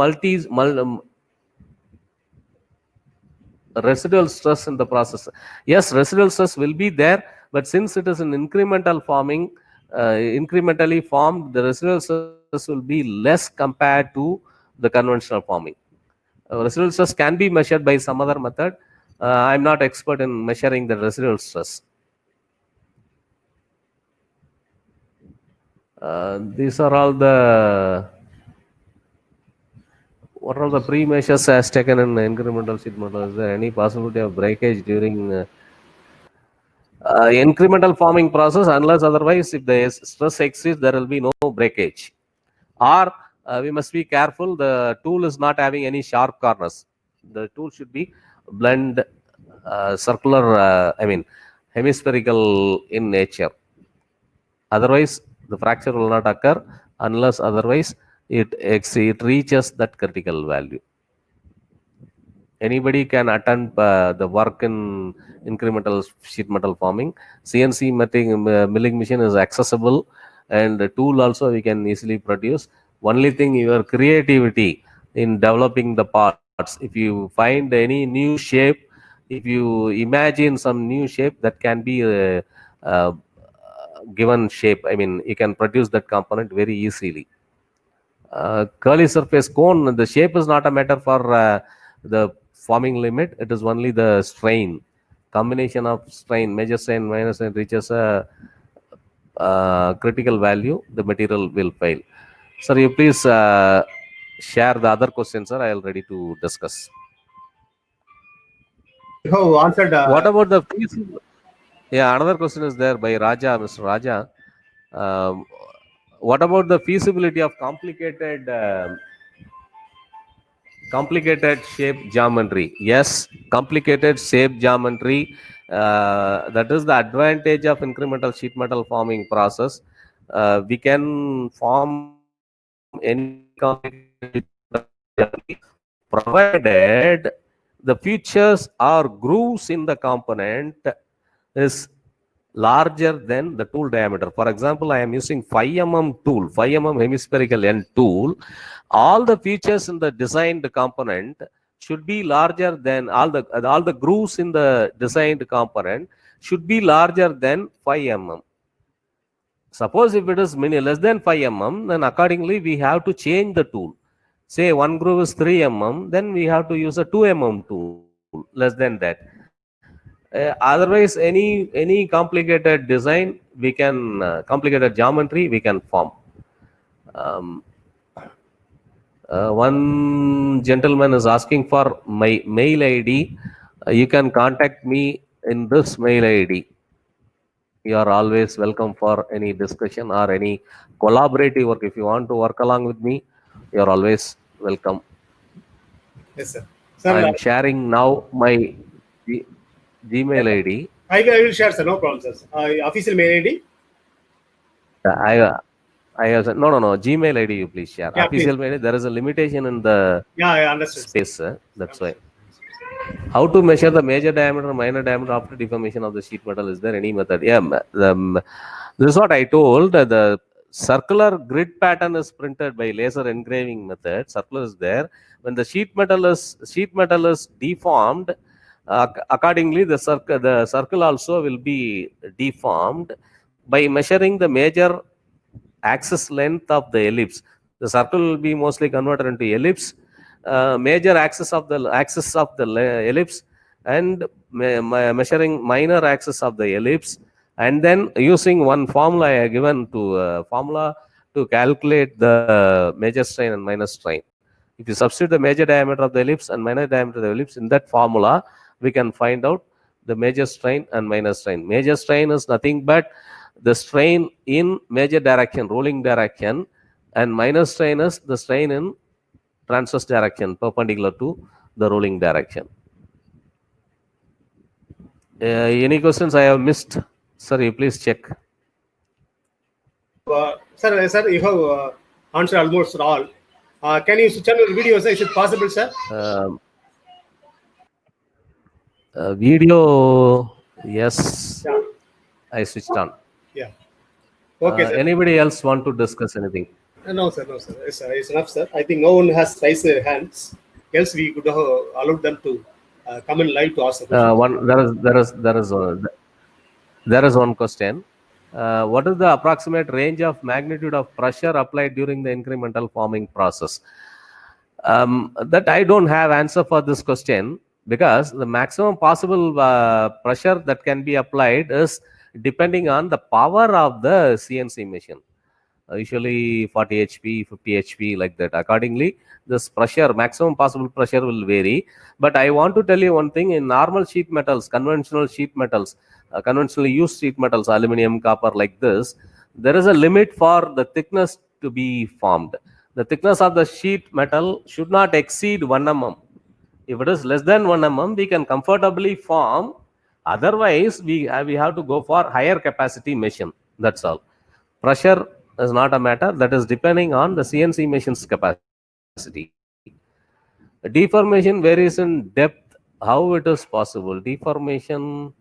residual stress in the process. Yes, residual stress will be there, but since it is an incremental forming, incrementally formed, the residual stress will be less compared to the conventional forming. Residual stress can be measured by some other method. I'm not expert in measuring the residual stress. These are all the, what are the pre-measures as taken in incremental sheet metal? Is there any possibility of breakage during incremental forming process? Unless otherwise, if the stress exceeds, there will be no breakage. Or we must be careful, the tool is not having any sharp corners. The tool should be blend, circular, hemispherical in nature. Otherwise, the fracture will not occur unless otherwise it reaches that critical value. Anybody can attend the work in incremental sheet metal forming. CNC milling machine is accessible, and the tool also we can easily produce. Only thing, your creativity in developing the parts. If you find any new shape, if you imagine some new shape that can be given shape, you can produce that component very easily. Curly surface cone, the shape is not a matter for the forming limit. It is only the strain, combination of strain, major strain, minor strain reaches a critical value, the material will fail. Sir, you please share the other questions, sir. I am ready to discuss. You have answered. What about the feasibility? Yeah, another question is there by Raja, Mr. Raja. What about the feasibility of complicated shape geometry? Yes, complicated shape geometry. That is the advantage of incremental sheet metal forming process. We can form any complicated geometry, provided the features or grooves in the component is larger than the tool diameter. For example, I am using 5 tool, 5 hemispherical end tool. All the features in the designed component should be larger than all the grooves in the designed component should be larger than 5 Suppose if it is less than 5 then accordingly we have to change the tool. Say one groove is 3 then we have to use a 2 tool, less than that. Otherwise, any complicated design we can complicated geometry we can form. One gentleman is asking for my mail ID. You can contact me in this mail ID. You are always welcome for any discussion or any collaborative work. If you want to work along with me, you are always welcome. Yes, sir. I Sir, am sharing now my Gmail ID. I will share, sir. No problem, sir. Official mail ID. I have no Gmail ID you please share. Yeah, Official please. mail ID, there is a limitation in the Yeah, I understood. space, that's why. How to measure the major diameter, minor diameter after deformation of the sheet metal? Is there any method? Yeah, this is what I told. The circular grid pattern is printed by laser engraving method. Circular is there. When the sheet metal is deformed, accordingly the circle also will be deformed by measuring the major axis length of the ellipse. The circle will be mostly converted into ellipse. Major axis of the ellipse and measuring minor axis of the ellipse, and then using one formula I have given to formula to calculate the major strain and minor strain. If you substitute the major diameter of the ellipse and minor diameter of the ellipse in that formula, we can find out the major strain and minor strain. Major strain is nothing but the strain in major direction, rolling direction, and minor strain is the strain in transverse direction, perpendicular to the rolling direction. Any questions I have missed? Sir, you please check. Sir, you have answered almost all. Can you switch on your video, sir? Is it possible, sir? Video, yes, Yeah. I switched on. Yeah. Okay, sir. Anybody else want to discuss anything? No, sir. No, sir. It's enough, sir. I think no one has raised their hands. Else we could have allowed them to come in live to ask the question. There is one question. What is the approximate range of magnitude of pressure applied during the incremental forming process? That I don't have answer for this question, because the maximum possible pressure that can be applied is depending on the power of the CNC machine. Usually 40 HP, 50 HP, like that. Accordingly, this pressure, maximum possible pressure will vary. But I want to tell you one thing: in normal sheet metals, conventional sheet metals, conventionally used sheet metals, aluminum, copper, like this, there is a limit for the thickness to be formed. The thickness of the sheet metal should not exceed 1 mm. If it is less than 1 mm, we can comfortably form. Otherwise, we have to go for higher capacity machine. That's all. Pressure is not a matter. That is depending on the CNC machine's capacity. Deformation varies in depth. How it is possible? Deformation,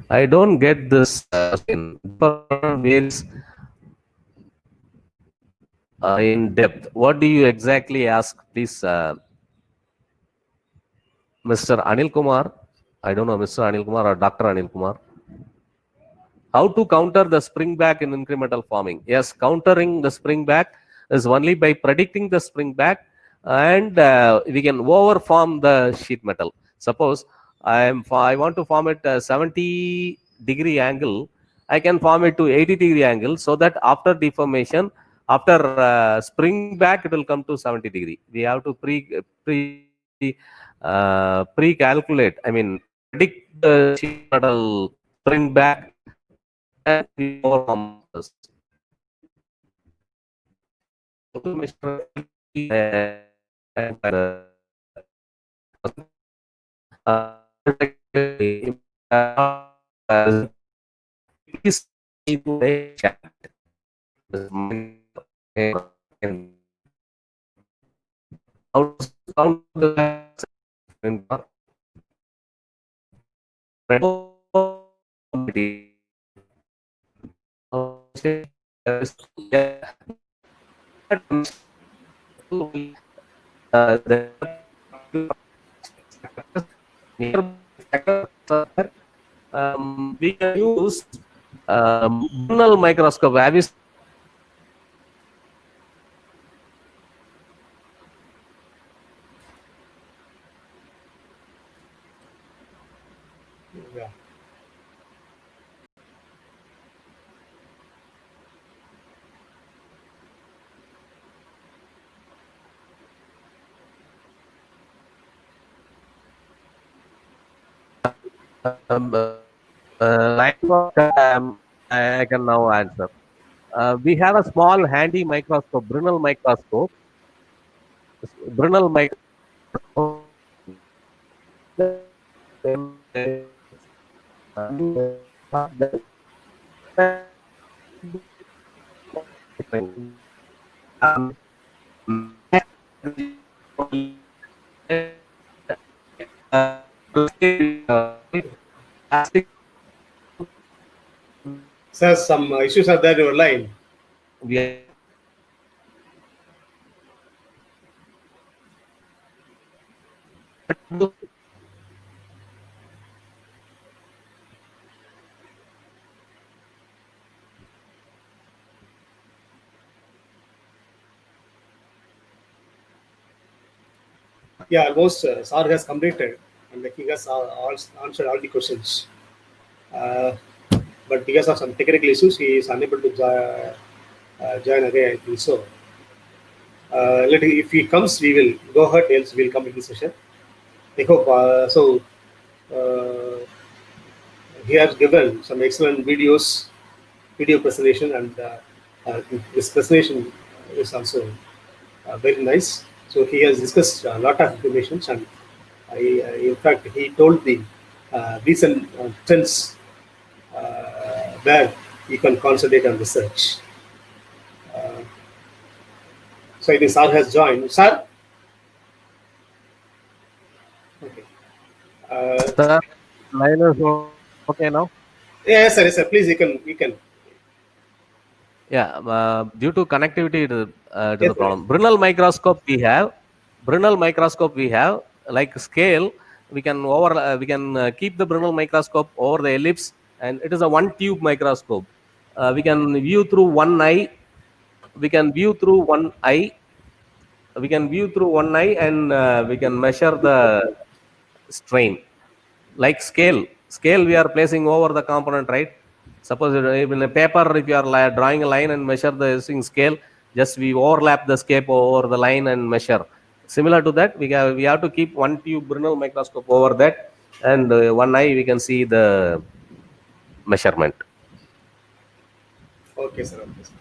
I don't get this. Deformation varies in depth. What do you exactly ask, please, Mr. Anil Kumar? I don't know, Mr. Anil Kumar or Dr. Anil Kumar. How to counter the spring back in incremental forming? Yes, countering the spring back is only by predicting the spring back, and we can overform the sheet metal. Suppose I want to form it 70-degree angle, I can form it to 80-degree angle, so that after deformation, After spring back, it will come to 70 degree. We have to pre-calculate. I mean, predict the sheet metal spring back and we overcome this. Please see the chat. How to count the we can use Brinell microscope. Have you Yeah. I can now answer. We have a small handy microscope, Brinell microscope. Brinell microscope. Sir, some issues are there in your line. We Yeah, almost Sar has completed and he has answered all the questions. But because of some technical issues, he is unable to join again, I think so. If he comes, we will go ahead, else we will complete the session. I hope so. He has given some excellent video presentation, and this presentation is also very nice. So he has discussed a lot of information, and in fact, he told the recent trends where you can concentrate on research. So I think Sir has joined. Sir? Okay. the line is okay now. Yes, sir. Yes, sir. Please, you can. Yeah, due to connectivity to Yes, the problem. Brinell microscope we have. Like scale. We can keep the Brinell microscope over the ellipse, and it is a one tube microscope. We can view through one eye. We can view through one eye. And we can measure the strain. Like scale we are placing over the component, right? Suppose in a paper, if you are drawing a line and measure the using scale, just we overlap the scape over the line and measure. Similar to that, we have to keep one tube Brinell microscope over that, and one eye we can see the measurement. Okay, sir. Okay, sir.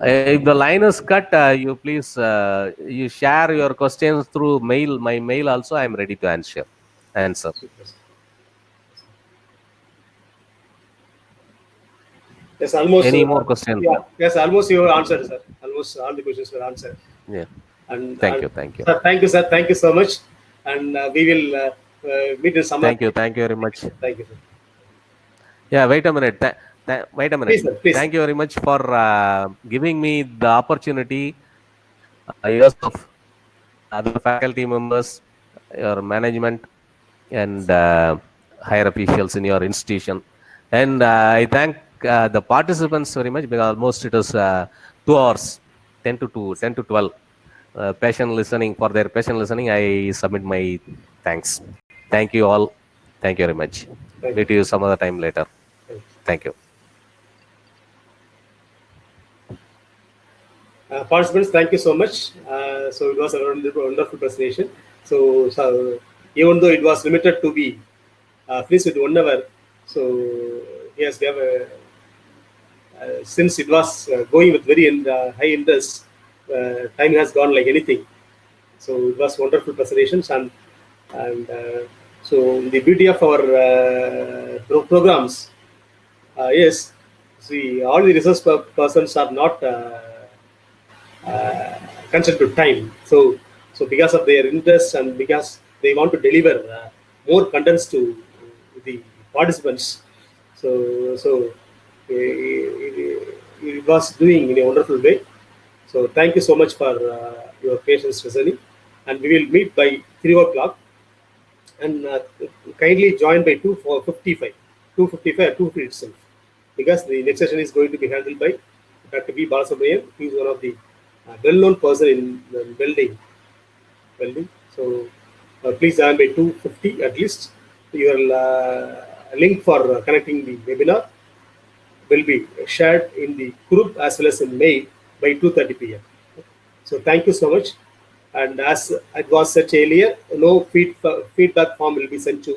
If the line is cut, you please you share your questions through mail. My mail also, I am ready to answer. Super, sir. Yes, almost. Any more questions? Yeah, yes, almost you answered, sir. Almost all the questions were answered. Yeah. And Thank you. Sir, thank you, sir. Thank you so much. And we will meet in summer. Thank you very much. Thank you, sir. Yeah, wait a minute. Wait a minute. Please, sir, please. Thank you very much for giving me the opportunity. Yourself, other faculty members, your management, and higher officials in your institution. And I thank the participants very much, because almost it was 2 hours, 10 to 12. Patient listening. For their patient listening, I submit my thanks. Thank you all. Thank you very much. Meet you some other time later. Thank you. Participants, thank you so much. So it was a wonderful presentation. So even though it was limited to be finished with 1 hour, so yes, we have since it was going with very high interest, time has gone like anything. So it was wonderful presentations, and so the beauty of our programs, yes, see, all the research persons are not concerned to time. So because of their interest and because they want to deliver more contents to the participants, so it was doing in a wonderful way. So thank you so much for your patience, Rasani, and we will meet by 3 o'clock. And kindly join by 2:55, 2:55 or 2:50 itself, because the next session is going to be handled by Dr. B. Balasubramanian. He is one of the well-known person in welding. So please join by 2:50 at least. Your link for connecting the webinar will be shared in the group as well as in mail by 2:30 p.m. So thank you so much. And as it was said earlier, no feedback form will be sent to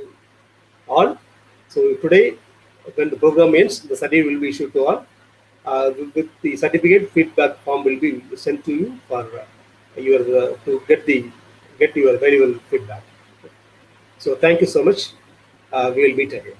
all. So today, when the program ends, the certificate will be issued to all. With the certificate, feedback form will be sent to you for your to get your valuable feedback. So thank you so much. We will meet again.